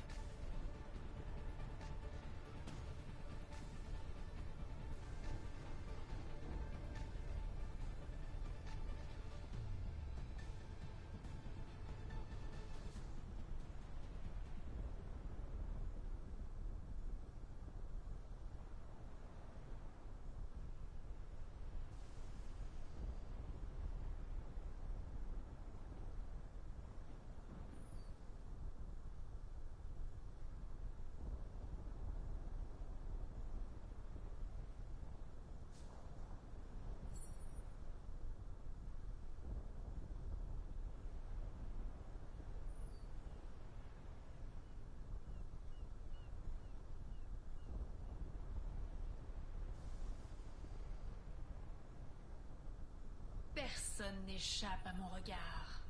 Personne n'échappe à mon regard.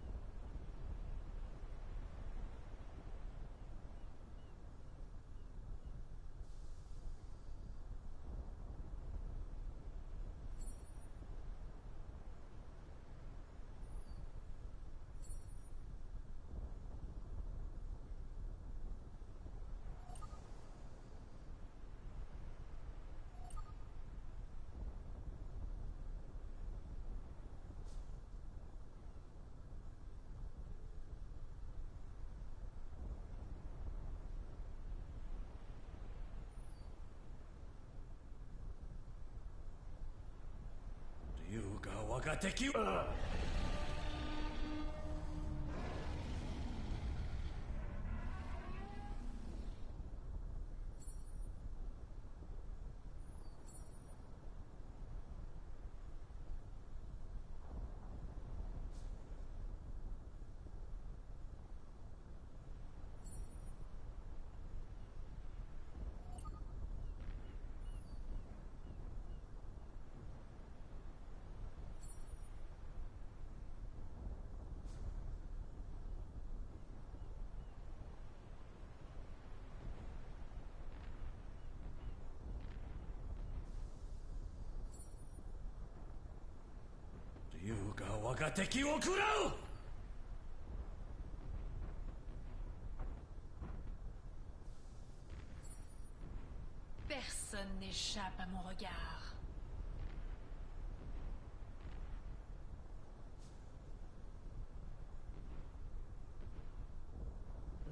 Personne n'échappe à mon regard.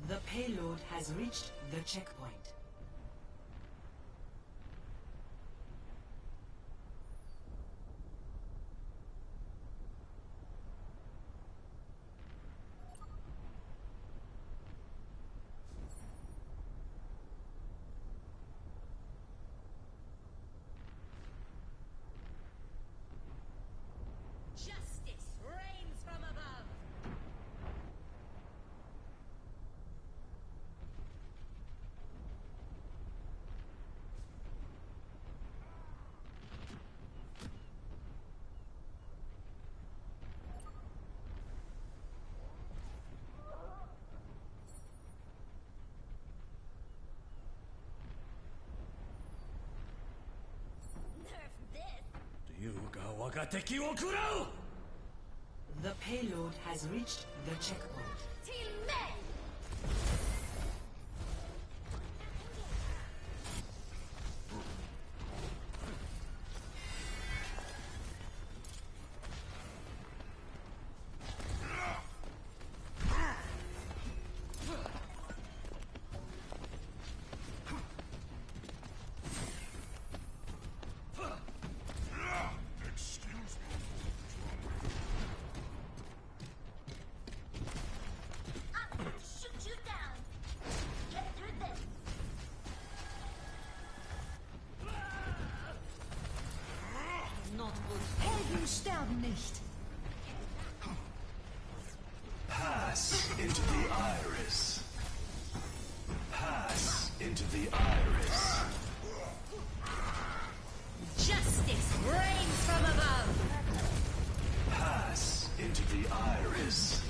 The payload has reached the checkpoint. The payload has reached the checkpoint. Helden sterben nicht. Pass into the iris. Pass into the iris. Justice reigns from above. Pass into the iris.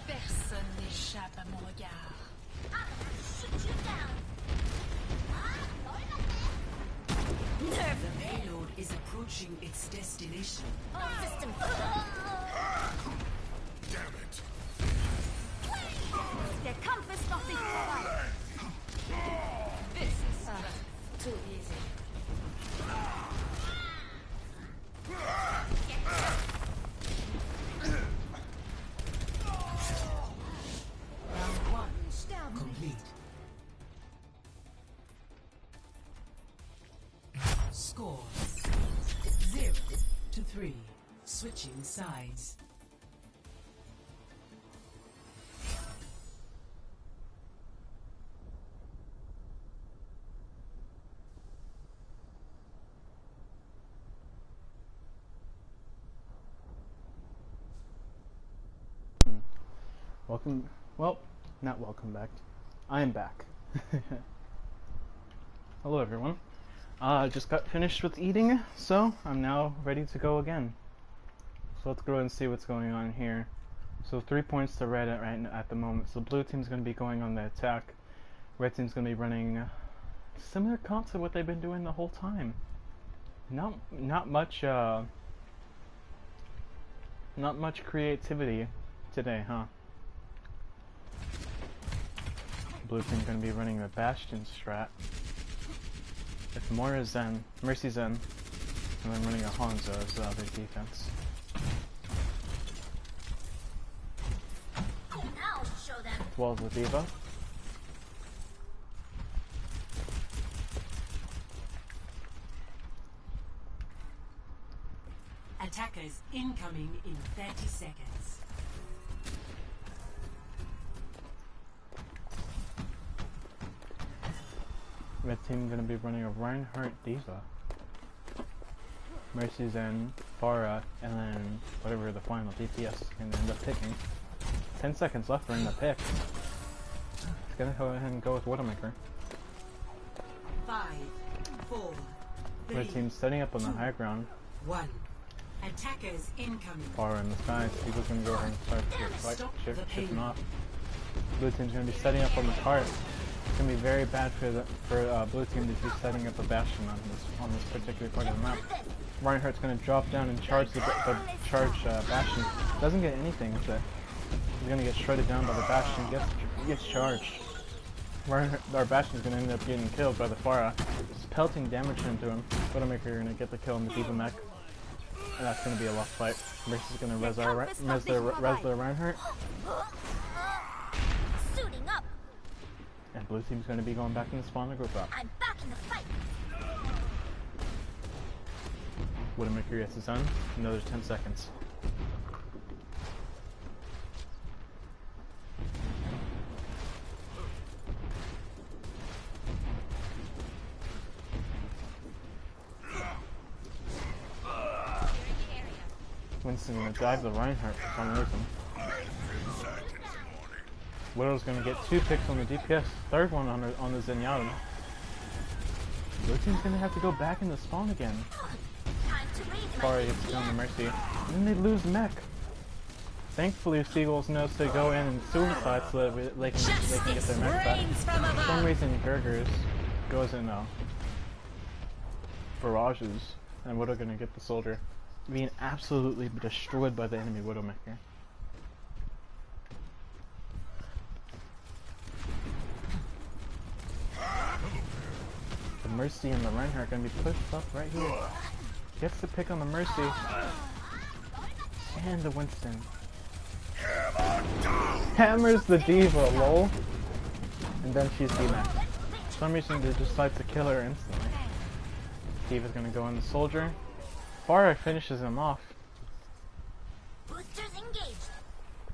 Personne n'échappe à mon regard. The payload is approaching its destination. System. Damn it. Der Kampf ist noch nicht vorbei. This is too easy. Round 1 complete. Score 0-3. Switching sides. Welcome. Well, not welcome back. I am back. Hello, everyone. I just got finished with eating, so I'm now ready to go again. So let's go ahead and see what's going on here. So 3 points to red at the moment. So blue team's going to be going on the attack. Red team's going to be running similar comp to what they've been doing the whole time. Not much creativity today, huh? Blue team's going to be running the Bastion strat. If Moira Zen, Mercy Zen, and then running a Hanzo as the other defense. I'll show them. Well, the Diva. Attackers incoming in 30 seconds. Red team gonna be running a Reinhardt Diva. Mercy Zen, Pharah, and then whatever the final DPS is gonna end up picking. 10 seconds left for him to pick. It's gonna go ahead and go with Widowmaker. 5, 4, 3, Red team's setting up on the high ground. 1. Attackers incoming. Pharah in the sky. People's gonna go ahead and start shipping off. Blue team's gonna be setting up on the cart. It's gonna be very bad for blue team to be setting up a Bastion on this particular part of the map. Reinhardt's gonna drop down and charge the Bastion. Doesn't get anything with it. He's gonna get shredded down by the Bastion. Gets charged. Our Bastion's gonna end up getting killed by the Pharah. Just pelting damage into him. Widowmaker gonna get the kill on the Diva mech. And that's gonna be a rough fight. Mercy's gonna res their Reinhardt. Suiting up. And blue team's gonna be going back in the spawn to group up. I'm back in the fight. Widowmaker gets his own. Another 10 seconds. Winston's gonna dive the Reinhardt for some reason. Widow's gonna get 2 picks on the DPS, third one on the Zenyatta. Blue team's gonna have to go back in the spawn again. Time to read my Pharah gets down to Mercy. And then they lose mech. Thankfully, Seagulls knows to go in and suicide so that they can get their mech back. Rains from For some above. reason, Gurgers goes in barrages, and Widow gonna get the soldier, being absolutely destroyed by the enemy Widowmaker. The Mercy and the Reinhardt gonna be pushed up right here. Gets the pick on the Mercy and the Winston. Hammers the Diva, lol. And then she's D-Max. For some reason they decide to kill her instantly. Diva's gonna go in the soldier. Farah finishes him off. Boosters engaged.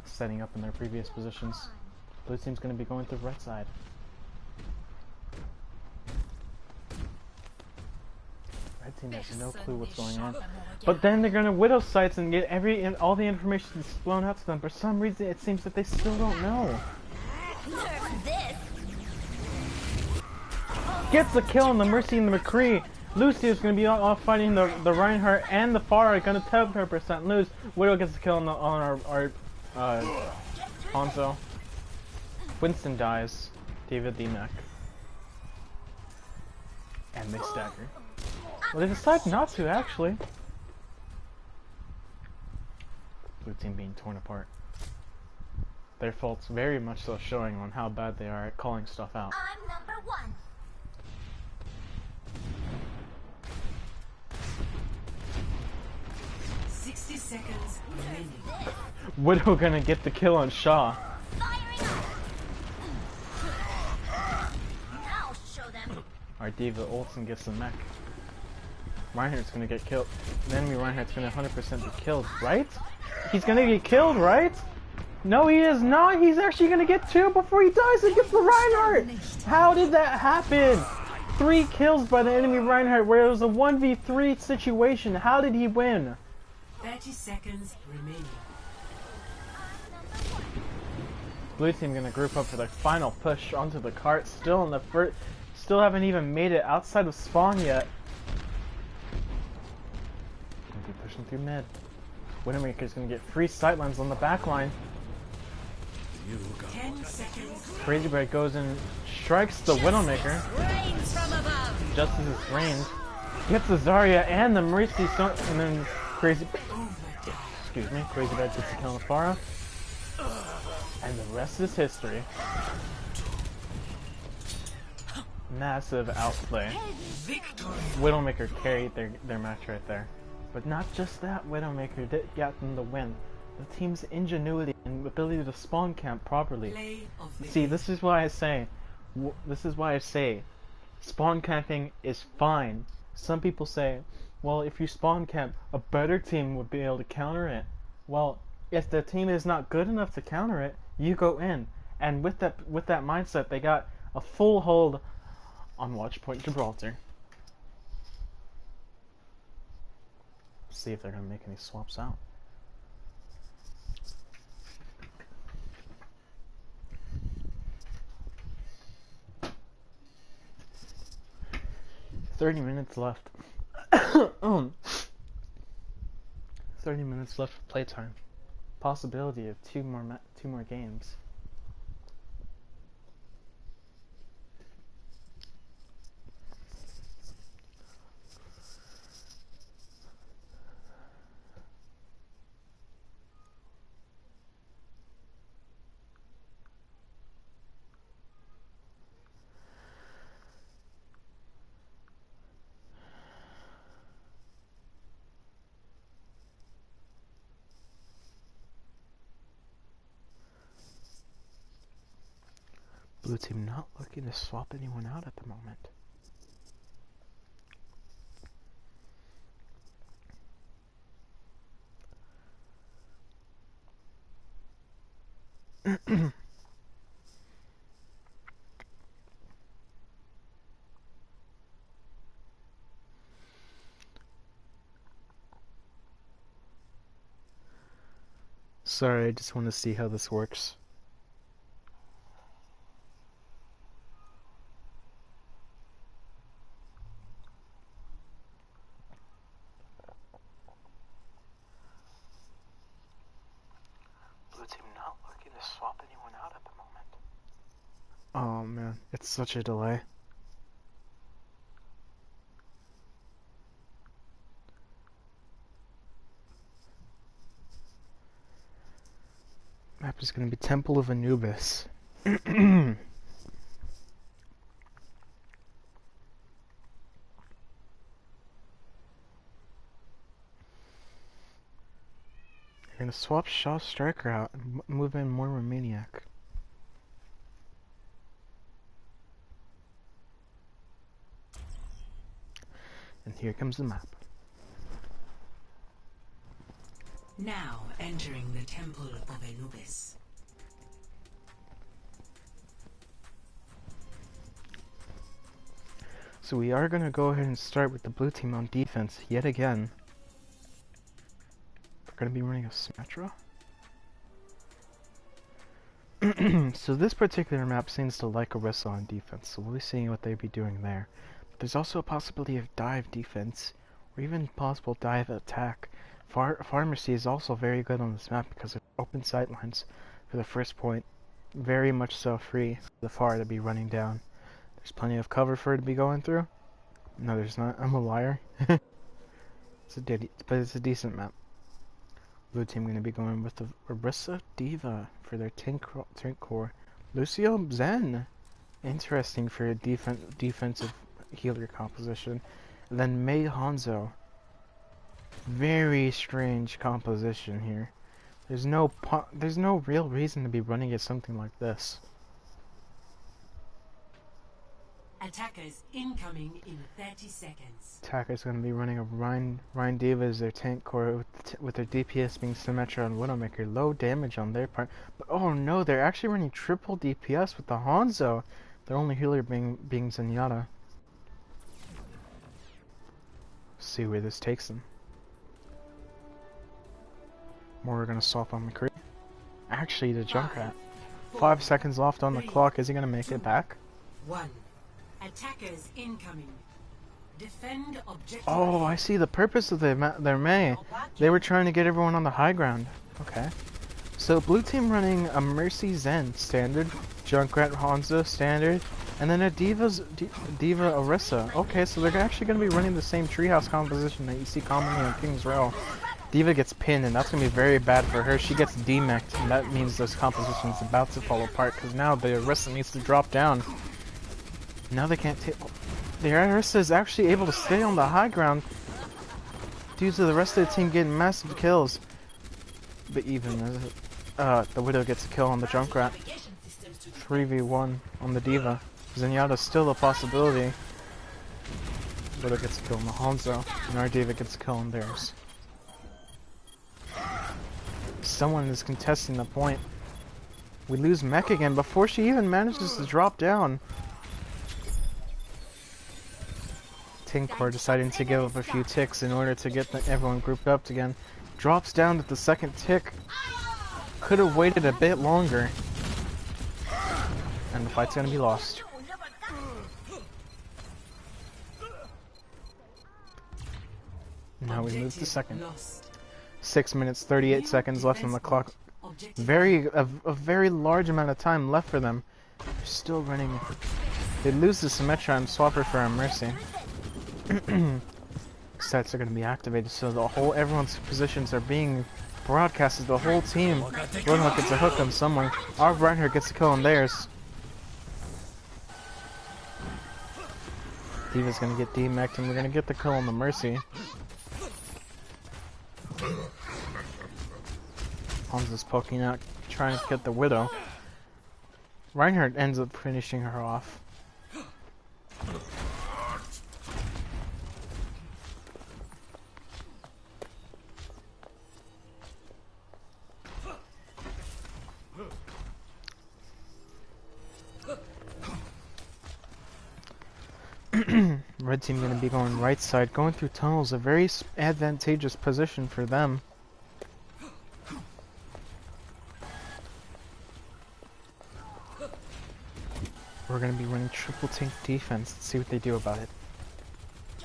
Setting up in their previous positions. Blue team's gonna be going to the right side. Red team has no clue what's going on. But then they're gonna Widow sites and get all the information blown out to them. For some reason it seems that they still don't know. Nerf this. Gets the kill on the Mercy and the McCree. Lucy is going to be off fighting the Reinhardt and the Farah. Going to 10% lose. Widow gets the kill on our Hanzo. Winston dies. David D-Mac. And they stagger. Well, they decide not to, actually. Blue team being torn apart. Their faults very much so showing on how bad they are at calling stuff out. I'm number one. Seconds remaining. Widow gonna get the kill on Shaw. Firing up. I'll show them. Our Diva ults and gets the mech. Reinhardt's gonna get killed. The enemy Reinhardt's gonna 100% be killed, right? He's gonna get killed, right? No, he is not. He's actually gonna get 2 before he dies and gets the Reinhardt. How did that happen? 3 kills by the enemy Reinhardt where it was a 1v3 situation. How did he win? 30 seconds remaining. Blue team gonna group up for their final push onto the cart. Still in the first, still haven't even made it outside of spawn yet. Gonna be pushing through mid. Widowmaker's gonna get free sightlines on the back line. 10 seconds. Crazy Bread goes and strikes the Widowmaker Rains from above. just as it's rained. Gets the Zarya and the Mercy, and then Crazy Bread gets the kill on the Farah. And the rest is history. Massive outplay. Victory. Widowmaker carried their match right there. But not just that, Widowmaker did get them the win. The team's ingenuity and ability to spawn camp properly. Play of the See, this is why I say, spawn camping is fine. Some people say, well, if you spawn camp, a better team would be able to counter it. Well, if the team is not good enough to counter it, you go in. And with that mindset, they got a full hold on Watchpoint Gibraltar. See if they're gonna make any swaps out. $30 left. 30 minutes left of playtime. Possibility of two more games. Blue team not looking to swap anyone out at the moment. Sorry, I just want to see how this works. man, it's such a delay. Map is gonna be Temple of Anubis. You're gonna swap Shaw Striker out and move in more Maniac. And here comes the map. Now entering the Temple of Anubis. So we are gonna go ahead and start with the blue team on defense yet again. We're gonna be running a Symmetra. So this particular map seems to like Orisa on defense, so we'll be seeing what they'd be doing there. But there's also a possibility of dive defense, or even possible dive attack. Pharmacy is also very good on this map because of open sight lines for the first point. Very much so free for the Pharr to be running down. There's plenty of cover for it to be going through. No, there's not. I'm a liar. But it's a decent map. Blue team going to be going with the Orisa Diva for their tank core. Lucio Zen. Interesting for a defensive healer composition. And then Mei Hanzo. Very strange composition here. There's no real reason to be running at something like this. Attackers incoming in 30 seconds. Attacker's going to be running a Rhine Diva as their tank core with their DPS being Symmetra and Widowmaker. Low damage on their part. But oh no, they're actually running triple DPS with the Hanzo. Their only healer being Zenyatta. See where this takes them. More are going to swap on McCree. Actually, the Junkrat. 5 seconds left on the clock. Is he going to make it back? 1. Attackers incoming. Defend objective. Oh, I see the purpose of their Mei. They were trying to get everyone on the high ground. Okay. So blue team running a Mercy Zen standard, Junkrat Hanzo standard, and then a Diva Orisa. Okay, so they're actually going to be running the same treehouse composition that you see commonly on King's Row. Diva gets pinned, and that's going to be very bad for her. She gets demeched, and that means this composition is about to fall apart, because now the Orisa needs to drop down. Now they can't take... The Orisa is actually able to stay on the high ground due to the rest of the team getting massive kills. But even the Widow gets a kill on the Junkrat. 3v1 on the Diva. Zenyatta's still a possibility. Widow gets a kill on the Hanzo, and our Diva gets a kill on theirs. Someone is contesting the point. We lose Mech again before she even manages to drop down. Tinkor deciding to give up a few ticks in order to get everyone grouped up again. Drops down at the second tick. Could have waited a bit longer. And the fight's gonna be lost. Now we move to second. 6 minutes, 38 seconds left on the clock. A very large amount of time left for them. They're still running. They lose the Symmetra and swap her for a Mercy. Sets are going to be activated, so everyone's positions are being broadcasted. The whole team. Roadhog gets a hook on someone. Our Reinhardt gets a kill on theirs. Diva's going to get demeched, and we're going to get the kill on the Mercy. Hanzo's poking out, trying to get the Widow. Reinhardt ends up finishing her off. Red team going to be going right side, going through tunnels, a very advantageous position for them. We're going to be running triple tank defense. Let's see what they do about it.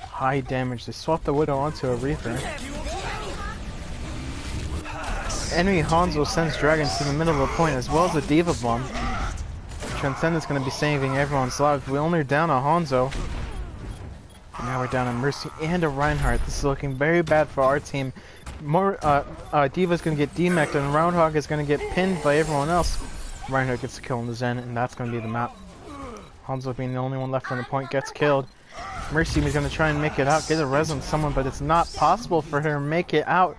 High damage. They swap the Widow onto a Reaper. Enemy Hanzo sends dragons to the middle of the point as well as a Diva Bomb. Transcendent's going to be saving everyone's lives. We only are down a Hanzo. And now we're down a Mercy and a Reinhardt. This is looking very bad for our team. Diva's going to get demeched and Roundhog is going to get pinned by everyone else. Reinhardt gets the kill on the Zen and that's going to be the map. Hanzo being the only one left on the point gets killed. Mercy is going to try and make it out, get a res on someone, but it's not possible for her to make it out.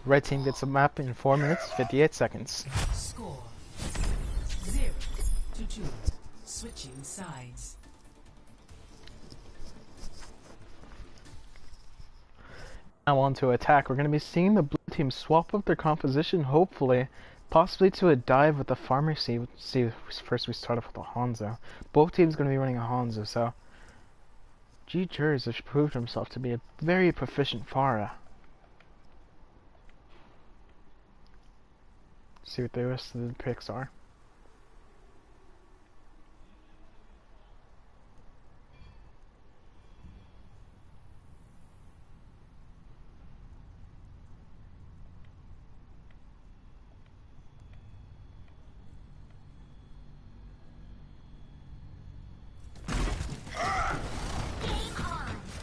Red team gets a map in 4 minutes, 58 seconds. Score 0-2. Switching sides. Now on to attack. We're going to be seeing the blue team swap up their composition, hopefully. Possibly to a dive with the farmer. See, first we start off with a Hanzo. Both teams going to be running a Hanzo, so... G-Jers has proved himself to be a very proficient Pharah. See what the rest of the picks are.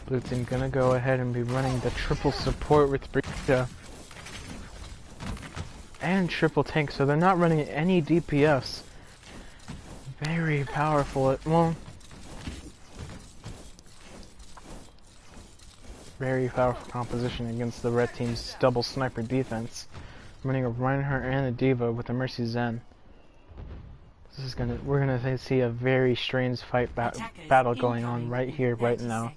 Blue team gonna go ahead and be running the triple support with Brita and triple tank, so they're not running any DPS. Very powerful. Well, very powerful composition against the red team's double sniper defense. Running a Reinhardt and a Diva with a Mercy Zen. This is we're gonna see a very strange fight battle going on right here, right now.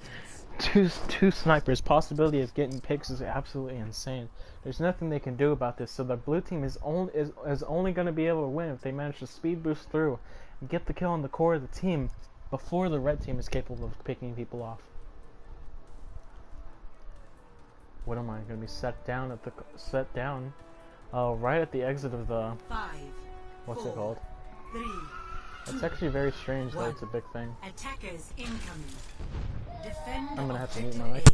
Two snipers. Possibility of getting picks is absolutely insane. There's nothing they can do about this. So the blue team is only going to be able to win if they manage to speed boost through and get the kill on the core of the team before the red team is capable of picking people off. What am I going to be set down right at the exit of the 5, what's 4, it called? 3. It's actually very strange that it's a big thing. Attackers incoming. Defend I'm gonna have to mute objective my mic.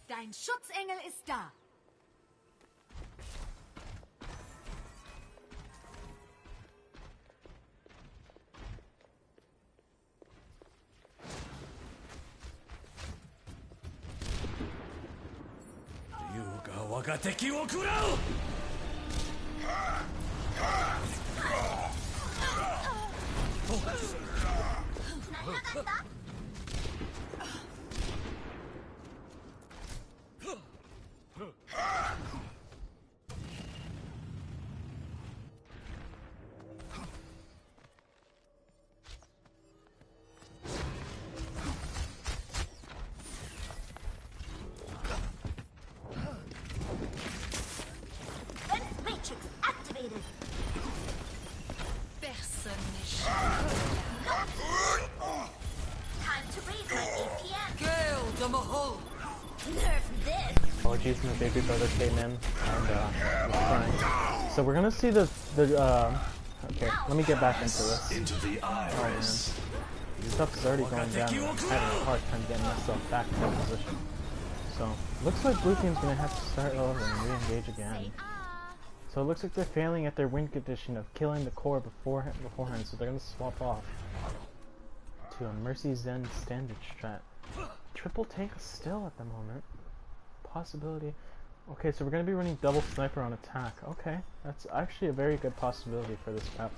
Dein Schutzengel ist da. Personne n'échappe. Time to raise my APM. Apologies, my baby brother came in and was crying. So we're gonna see the okay, let me get back into this. Into the iris. This stuff is already going down. I'm having a hard time getting myself back into position. So looks like blue team's gonna have to start over and re-engage again. So it looks like they're failing at their win condition of killing the core beforehand, so they're gonna swap off to a Mercy Zen standard strat. Triple tank still at the moment. Possibility. Okay, so we're gonna be running double sniper on attack. Okay, that's actually a very good possibility for this map.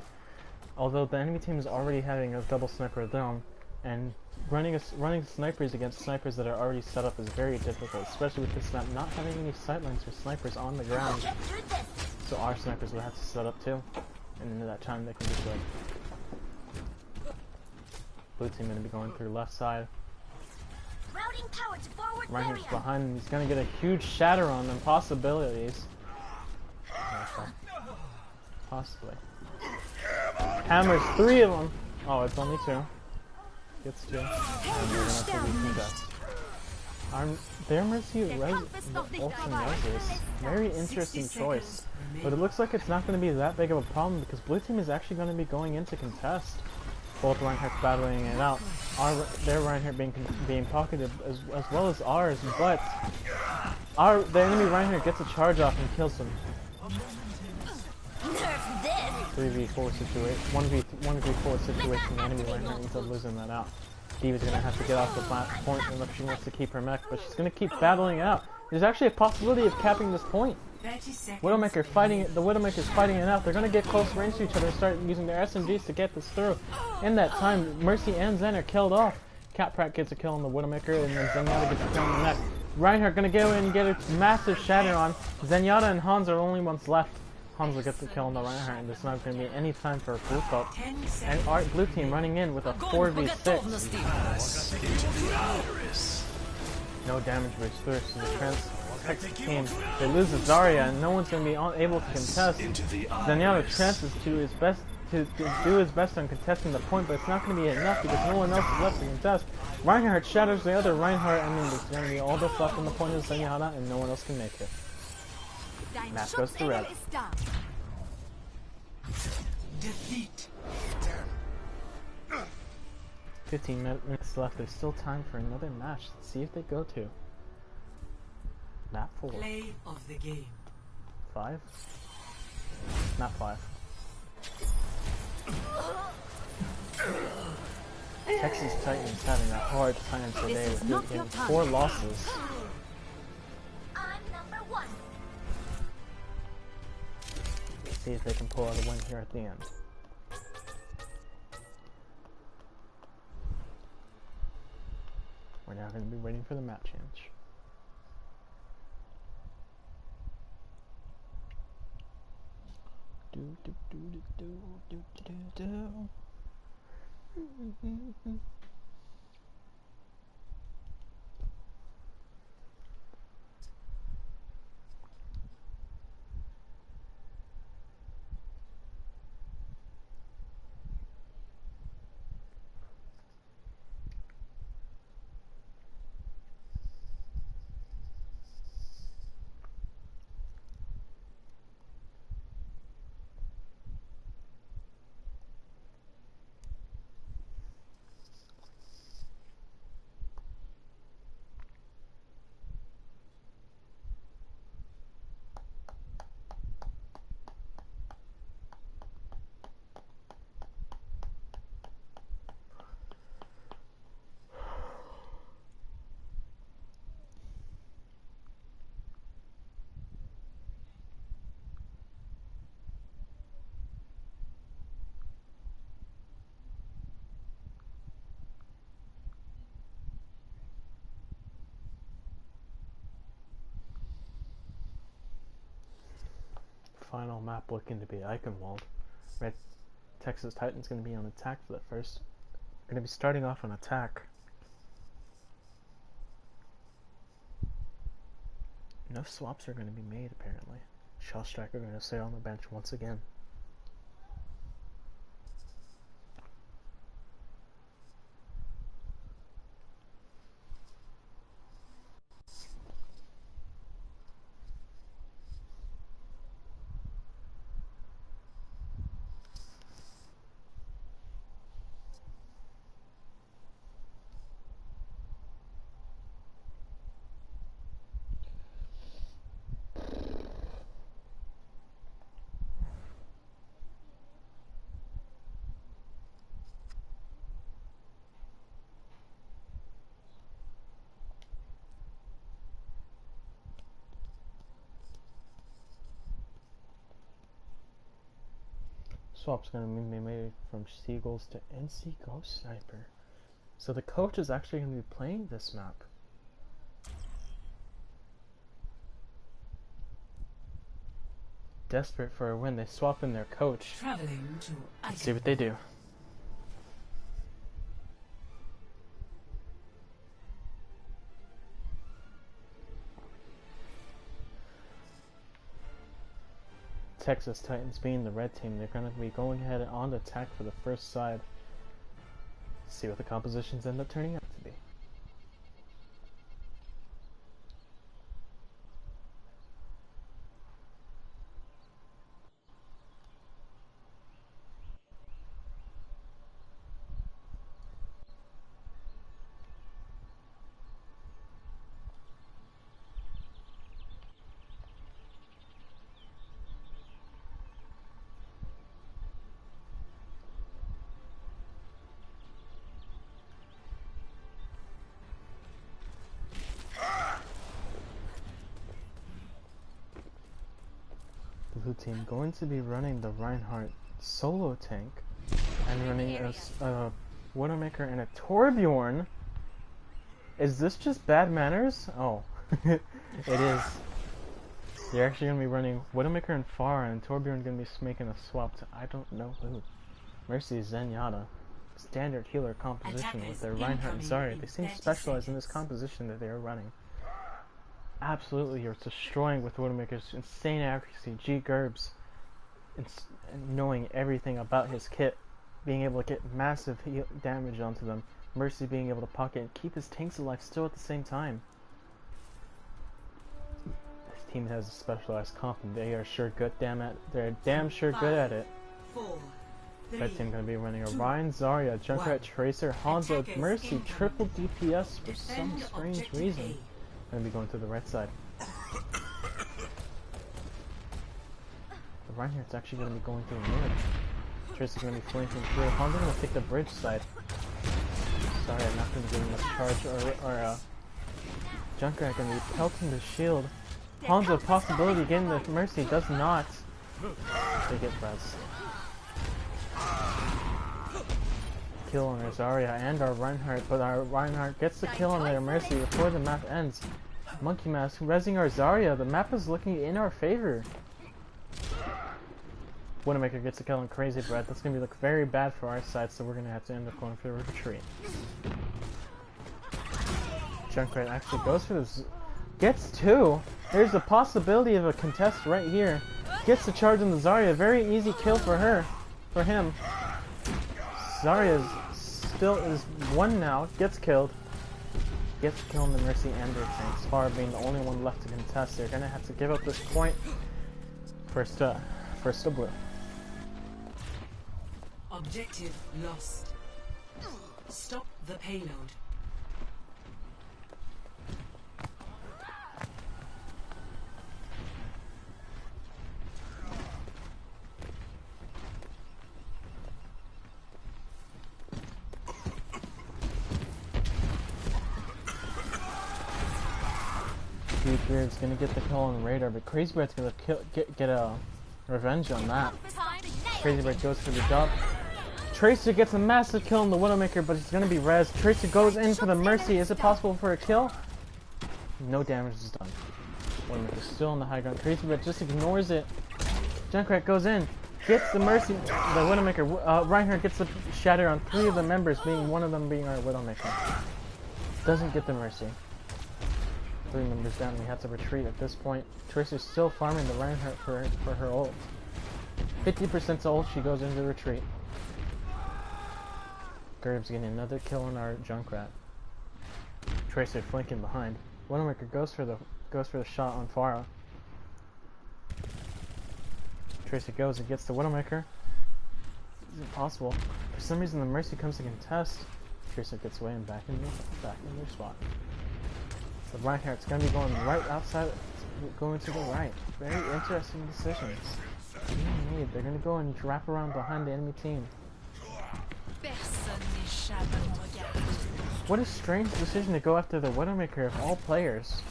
Although the enemy team is already having a double sniper of their own, and running snipers against snipers that are already set up is very difficult, especially with this map not having any sightlines for snipers on the ground. So our snipers will have to set up too, and in that time they can just like. Blue team gonna be going through left side. Routing power to forward Reinhardt's barrier. behind him. He's gonna get a huge shatter on them. Possibilities. Possibly. Hammers 3 of them. Oh, it's only 2. Gets 2. And we're gonna have to recontest. Their Mercy ults and Roses. Very interesting choice. But it looks like it's not going to be that big of a problem because Blue Team is actually going to be going into contest. Both Reinhardt's battling it out. Their Reinhardt being pocketed as well as ours, but the enemy Reinhardt gets a charge off and kills him. Nerf this. 3v4 situation. 1v4 situation. The enemy Reinhardt ends up losing that out. Diva's gonna have to get off the point if she wants to keep her mech, but she's gonna keep battling it out. There's actually a possibility of capping this point. Widowmaker fighting it. The Widowmaker's fighting it out. They're gonna get close range to each other and start using their SMGs to get this through. In that time, Mercy and Zen are killed off. Catprat gets a kill on the Widowmaker, and then Zenyatta gets a kill on the mech. Reinhardt gonna go in and get a massive shatter on. Zenyatta and Hans are the only ones left. Hans will get the kill on the Reinhardt, and there's not going to be any time for a blue cult. And our Blue Team running in with a 4v6. No damage reached through, so the Texas team, they lose the Zarya, and no one's going to be able to contest. Zenyatta chances to his best to do his best on contesting the point, but it's not going to be enough because no one else is left to contest. Reinhardt shatters the other Reinhardt, and then there's going to be all that's left on the point of Zenyatta, and no one else can make it. Match goes to red. Defeat. 15 minutes left. There's still time for another match. Let's see if they go to map 4. Play of the game. 5? Not 5. Texas Titans having a hard time today with getting 4 losses. I'm number 1. See if they can pull out a win here at the end. We're now going to be waiting for the map change. Do do do do do do do do. Final map looking to be Eichenwald. Red Texas Titans going to be on attack for the first. Going to be starting off on attack. No swaps are going to be made apparently. Shell Striker going to stay on the bench once again. Swap's going to be made from Seagulls to NC Ghost Sniper. So the coach is actually going to be playing this map. Desperate for a win, they swap in their coach. Traveling to Let's see what they do. Texas Titans being the red team, they're going to be going ahead on the attack for the first side. See what the compositions end up turning out to be. Blue team going to be running the Reinhardt solo tank and running a Widowmaker and a Torbjorn. Is this just bad manners? Oh, it is. They're actually going to be running Widowmaker and Pharah, and Torbjorn going to be making a swap to I don't know who. Mercy Zenyatta. Standard healer composition with their Reinhardt and Zarya. They seem to specialize in this composition that they are running. Absolutely, you're destroying with Widowmaker's insane accuracy. G. Gerbs, knowing everything about his kit, being able to get massive damage onto them. Mercy being able to pocket and keep his tanks alive still at the same time. This team has a specialized comp, and they are sure good. They're damn sure good at it. Red team going to be running a Ryan, Zarya, Junkrat, Tracer, Hanzo, Mercy, triple DPS for some strange reason. Going to be going to the right side. The Reinhardt's actually going to be going through mid. Tracer's going to be flanking through. Hanzo's going to take the bridge side. Sorry, I'm not going to give him a charge or Junkrat going to be pelting the shield. Hanzo, possibility of getting the Mercy, does not. They get res. Kill on our Zarya and our Reinhardt, but our Reinhardt gets the kill on their Mercy before the map ends. Monkey Mask rezzing our Zarya. The map is looking in our favor. Widowmaker gets a kill on Crazy Bread. That's going to look very bad for our side, so we're going to have to end up going for the retreat. Junkrat actually goes for this. Gets two. There's a possibility of a contest right here. Gets the charge on the Zarya. Very easy kill for her. For him. Zarya still is one now. Gets killed. Gets killed on the Mercy and their tanks. Pharah being the only one left to contest. They're going to have to give up this point. First to blue. Objective lost. Stop the payload. Beard's gonna get the kill on the radar, but Crazy Bread's gonna get a revenge on that. Crazy Bread goes for the jump. Tracer gets a massive kill on the Widowmaker, but it's gonna be res. Tracer goes in for the Mercy. Is it possible for a kill? No damage is done. Widowmaker's still on the high ground. Crazy Bread just ignores it. Junkrat goes in, gets the Mercy. The Widowmaker, Reinhardt gets the shatter on 3 of the members, being one of them being our Widowmaker. Doesn't get the Mercy. 3 members down, we have to retreat at this point. Tracer's still farming the Reinhardt for her ult. 50% to ult, she goes into retreat. Gerb's getting another kill on our Junkrat. Tracer flanking behind. Widowmaker goes for the shot on Pharah. Tracer goes and gets the Widowmaker. It's impossible. For some reason the Mercy comes to contest. Tracer gets away and back in their spot. The Reinhardt's gonna be going right outside, going to the right. Very interesting decisions. They're gonna go and wrap around behind the enemy team. What a strange decision to go after the Widowmaker of all players.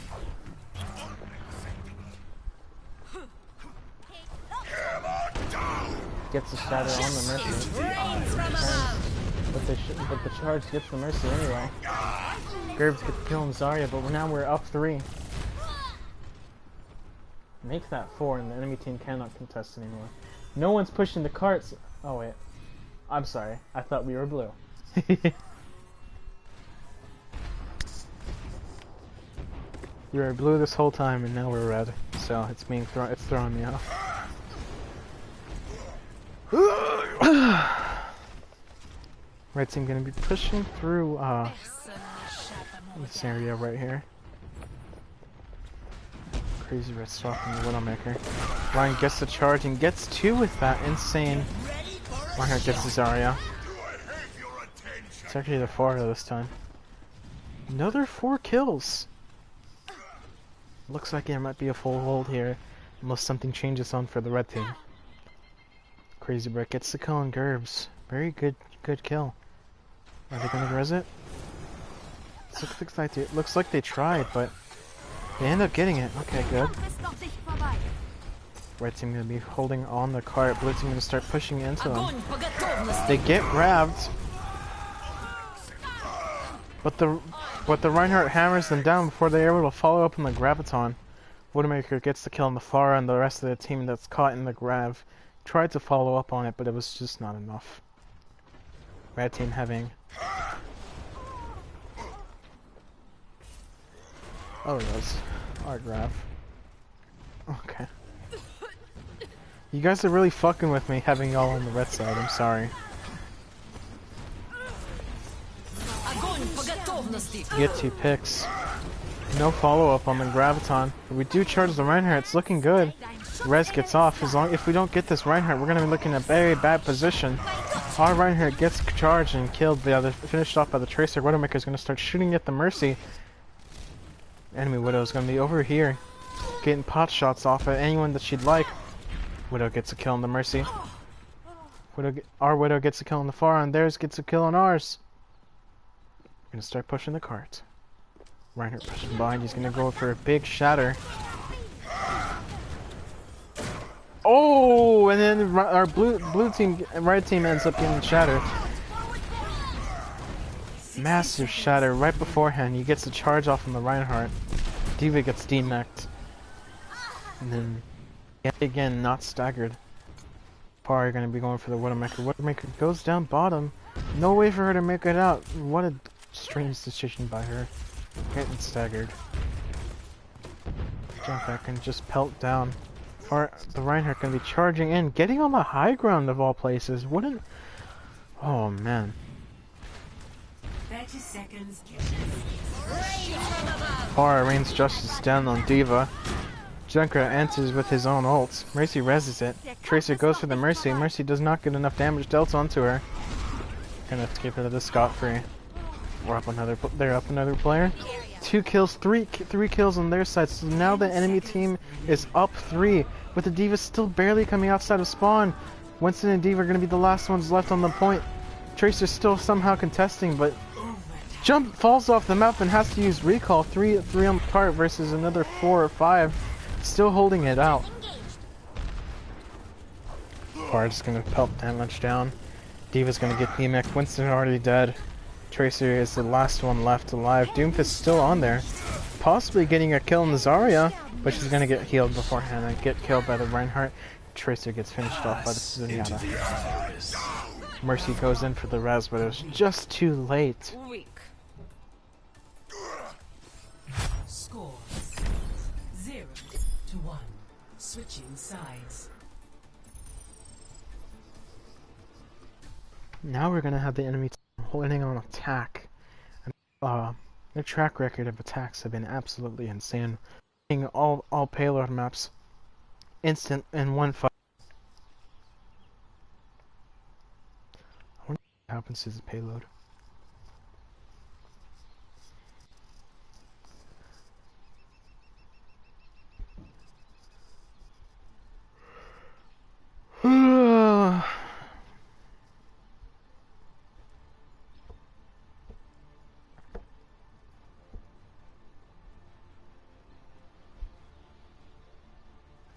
Gets a shatter on the Mercy. But the charge gets the Mercy anyway. Gerbs gets the kill on Zarya, but now we're up 3. Make that 4 and the enemy team cannot contest anymore. No one's pushing the carts. Oh wait. I'm sorry. I thought we were blue. We were blue this whole time and now we're red. So it's throwing me off. Red team gonna be pushing through Personne n'échappe à mon this regard. area right here. Crazy red swap from the Widowmaker. Ryan gets the charge and gets two with that insane. Reinhardt gets the Zarya. It's actually the Florida this time. Another 4 kills. Looks like there might be a full hold here, unless something changes on for the red team. Crazy Brick gets the kill on Gerbs. Very good kill. Are they gonna res it? Looks like they tried, but they end up getting it. Okay, good. Red team gonna be holding on the cart. Blue team gonna start pushing into them. They get grabbed, but the Reinhardt hammers them down before they're able to follow up on the Graviton. Widowmaker gets the kill on the Pharah, and the rest of the team that's caught in the grab tried to follow up on it, but it was just not enough. Red team having... Oh, it was our grab. Okay. You guys are really fucking with me having y'all on the red side, I'm sorry. Get 2 picks. No follow-up on the Graviton. But we do charge the Reinhardt, it's looking good. Res gets off. If we don't get this Reinhardt, we're gonna be looking at a very bad position. Our Reinhardt gets charged and killed, finished off by the Tracer. Widowmaker is gonna start shooting at the Mercy. Enemy Widow is gonna be over here, getting pot shots off at anyone that she'd like. Widow gets a kill on the Mercy. Our Widow gets a kill on the Pharah, and theirs gets a kill on ours. We're gonna start pushing the cart. Reinhardt pushing behind. He's gonna go for a big shatter. Oh, and then our blue team, red team ends up getting shattered. Massive shatter right beforehand. He gets a charge off on the Reinhardt. D.Va gets demeched. And then, yet again, not staggered. Pharah gonna be going for the Widowmaker. Widowmaker goes down bottom. No way for her to make it out. What a strange decision by her. Getting staggered. Jump back and just pelt down. The Reinhardt gonna be charging in, getting on the high ground of all places. What an... Oh man. 30 seconds. Pharah rains justice down on D.Va. Junkrat enters with his own ult. Mercy reses it. Tracer goes for the Mercy. Mercy does not get enough damage dealt onto her. Gonna escape out of this scot-free. They're up another player. 2 kills, 3 kills on their side. So now the enemy team is up 3, with the D.Va still barely coming outside of spawn. Winston and D.Va are gonna be the last ones left on the point. Tracer's still somehow contesting, but Jump falls off the map and has to use recall. 3 on the cart versus another 4 or 5. Still holding it out. Bard's gonna pelt damage down. D.Va's gonna get DMX. Winston already dead. Tracer is the last one left alive. Doomfist still on there. Possibly getting a kill on the Zarya, but she's gonna get healed beforehand and get killed by the Reinhardt. Tracer gets finished off by the Zenyatta. Mercy goes in for the res, but it was just too late. Score 0-1. Switching sides. Now we're gonna have the enemy holding on attack. And, their track record of attacks have been absolutely insane. Hitting all payload maps instant in one fight. I wonder what happens to the payload.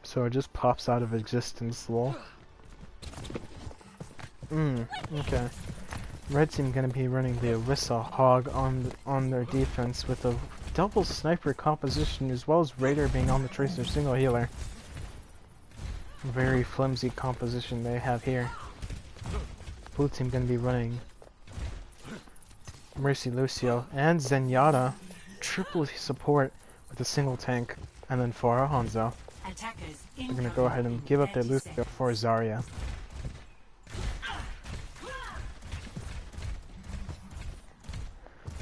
So it just pops out of existence, lol. Okay. Red team gonna be running the Orisa Hog on their defense with a double sniper composition as well as Raider being on the Tracer single healer. Very flimsy composition they have here. Blue team gonna be running Mercy Lucio and Zenyatta triple support with a single tank, and then Pharah Hanzo. They're gonna go ahead and give up their Lucio for Zarya.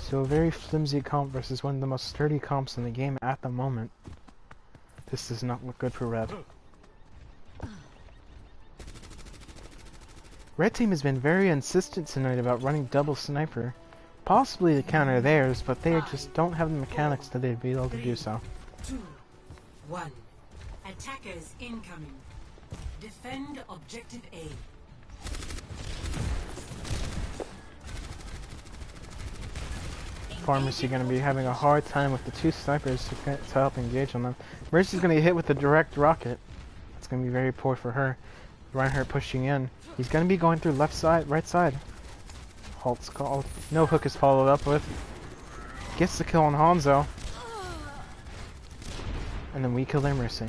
So a very flimsy comp versus one of the most sturdy comps in the game at the moment. This does not look good for Red. Red team has been very insistent tonight about running double sniper. Possibly to counter theirs, but they just don't have the mechanics that they'd be able to do so. 2, 1. Attackers incoming. Defend objective A. Pharmacy going to be having a hard time with the two snipers to help engage on them. Mercy's going to get hit with a direct rocket. It's going to be very poor for her. Reinhardt pushing in. He's going to be going through left side, right side. Halt's called. No hook is followed up with. Gets the kill on Hanzo. And then we kill their Mercy.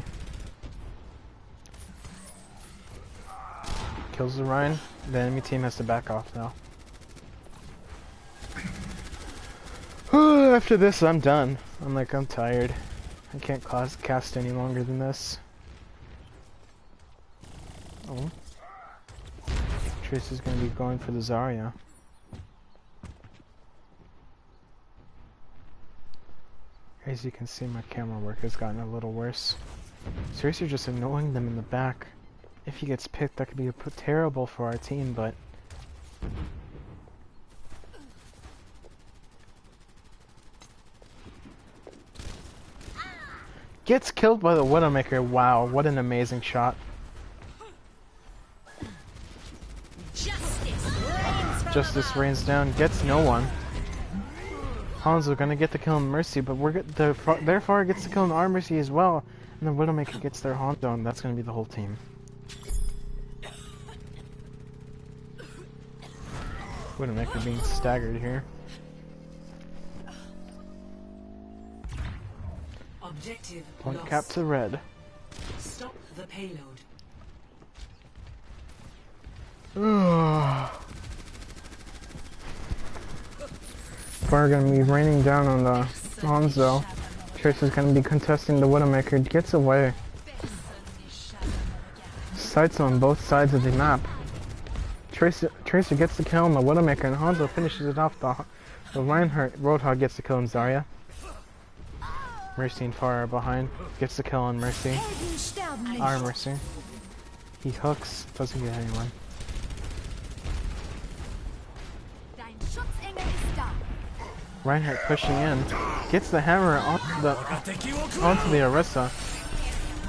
Kills the Ryan. The enemy team has to back off now. After this, I'm done. I'm tired. I can't cast any longer than this. Oh. Trace is going to be going for the Zarya. As you can see, my camera work has gotten a little worse. Tracer just annoying them in the back. If he gets picked, that could be terrible for our team, but... Gets killed by the Widowmaker. Wow, what an amazing shot. Justice rains down, gets no one. Hanzo gonna get the kill on Mercy, but their far gets the kill on our Mercy as well. And the Widowmaker gets their Hanzo, and that's gonna be the whole team. Widowmaker being staggered here. Objective Point lost. cap to Red. Stop the payload. Fire gonna be raining down on the Hanzo. Trace is gonna be contesting the Widowmaker. Gets away. Sights on both sides of the map. Tracer gets the kill on the Widowmaker, and Hanzo finishes it off. The Reinhardt Roadhog gets the kill on Zarya. Mercy and Far are behind. Gets the kill on Mercy. Our Mercy. He hooks. Doesn't get anyone. Reinhardt pushing in. Gets the hammer onto the Orisa.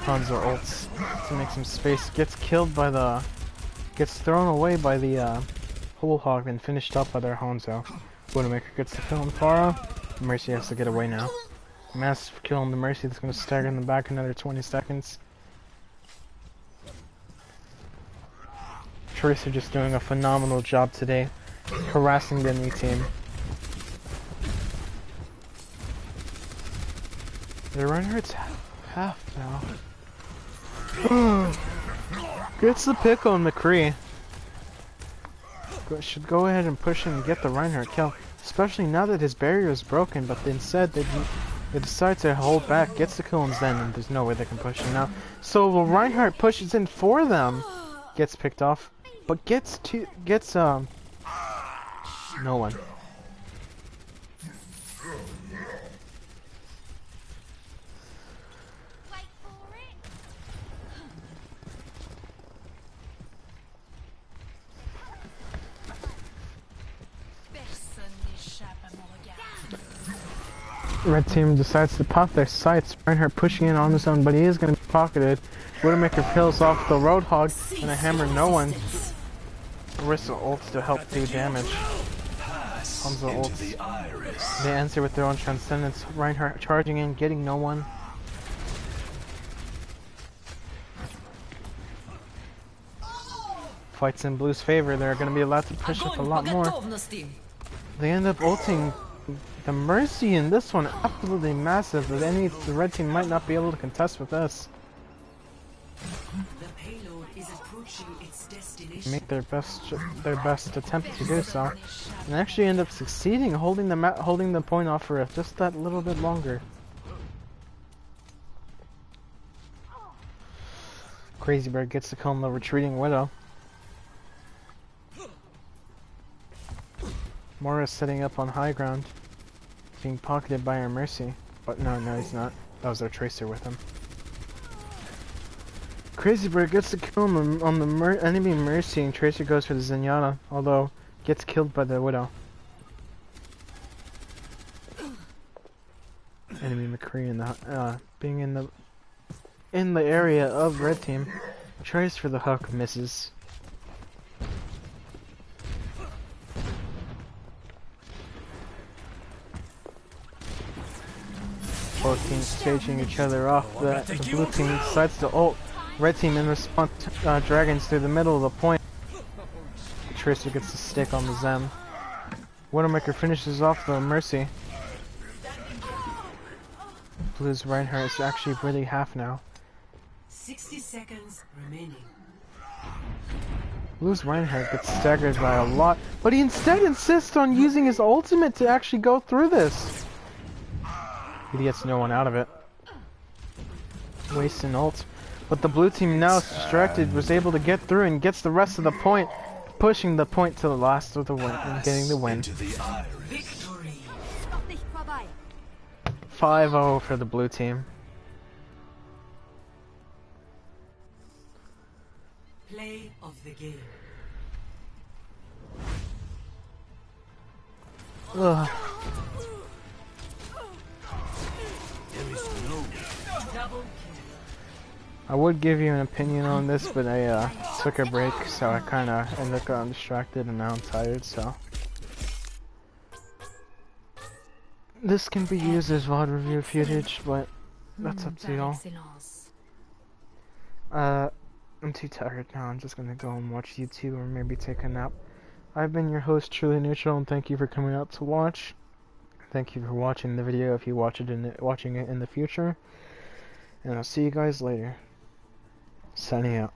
Hanzo ults to make some space. Gets killed by the... Gets thrown away by the Whole Hog and finished up by their Hanzo. Widowmaker gets the kill on Farah. Mercy has to get away now. Massive kill on the Mercy that's going to stagger in the back another 20 seconds. Tracer just doing a phenomenal job today, harassing the enemy team. The Reinhardt's half now. Gets the pick on McCree. Should go ahead and push him and get the Reinhardt kill, especially now that his barrier is broken, but instead they decide to hold back, gets the kill on Zen, and there's no way they can push him now. So the Reinhardt pushes in for them, gets picked off, but gets no one. Red team decides to pop their sights. Reinhardt pushing in on his own, but he is going to be pocketed. Widowmaker kills off the Roadhog and a hammer. No one. Orisa ults to help do damage. Hanzo ults. They answer with their own transcendence. Reinhardt charging in, getting no one. Fights in Blue's favor. They're going to be allowed to push up a lot more. They end up ulting the Mercy in this one. Absolutely massive. The red team might not be able to contest with this. The payload is approaching its destination. Make their best attempt to do so, and actually end up succeeding, holding the point off for just that little bit longer. Crazy Bird gets to kill on the retreating Widow. Mora's setting up on high ground. being pocketed by our Mercy. But no, he's not. That was our Tracer with him. Crazy Bird gets the kill on the enemy Mercy, and Tracer goes for the Zenyatta, although gets killed by the Widow. Enemy McCree in the being in the area of red team, tries for the hook, misses. Both teams staging each other off. The blue team decides to ult. Red team in response dragons through the middle of the point. Tracer gets the stick on the Zem. Widowmaker finishes off the Mercy. Blue's Reinhardt is actually really half now. 60 seconds remaining. Blue's Reinhardt gets staggered by a lot, but he instead insists on using his ultimate to actually go through this. He gets no one out of it. Wasting ult. But the blue team, now distracted, was able to get through and gets the rest of the point, pushing the point to the last of the win and getting the win. Victory. 5-0 for the blue team. Play of the game. Ugh. I would give you an opinion on this, but I took a break, so I kinda ended up getting distracted and now I'm tired, so. This can be used as VOD review footage, but that's up to y'all. I'm too tired now, I'm just gonna go and watch YouTube or maybe take a nap. I've been your host, TruelyNuetral, and thank you for coming out to watch. Thank you for watching the video if you watching it in the future. And I'll see you guys later. Signing out.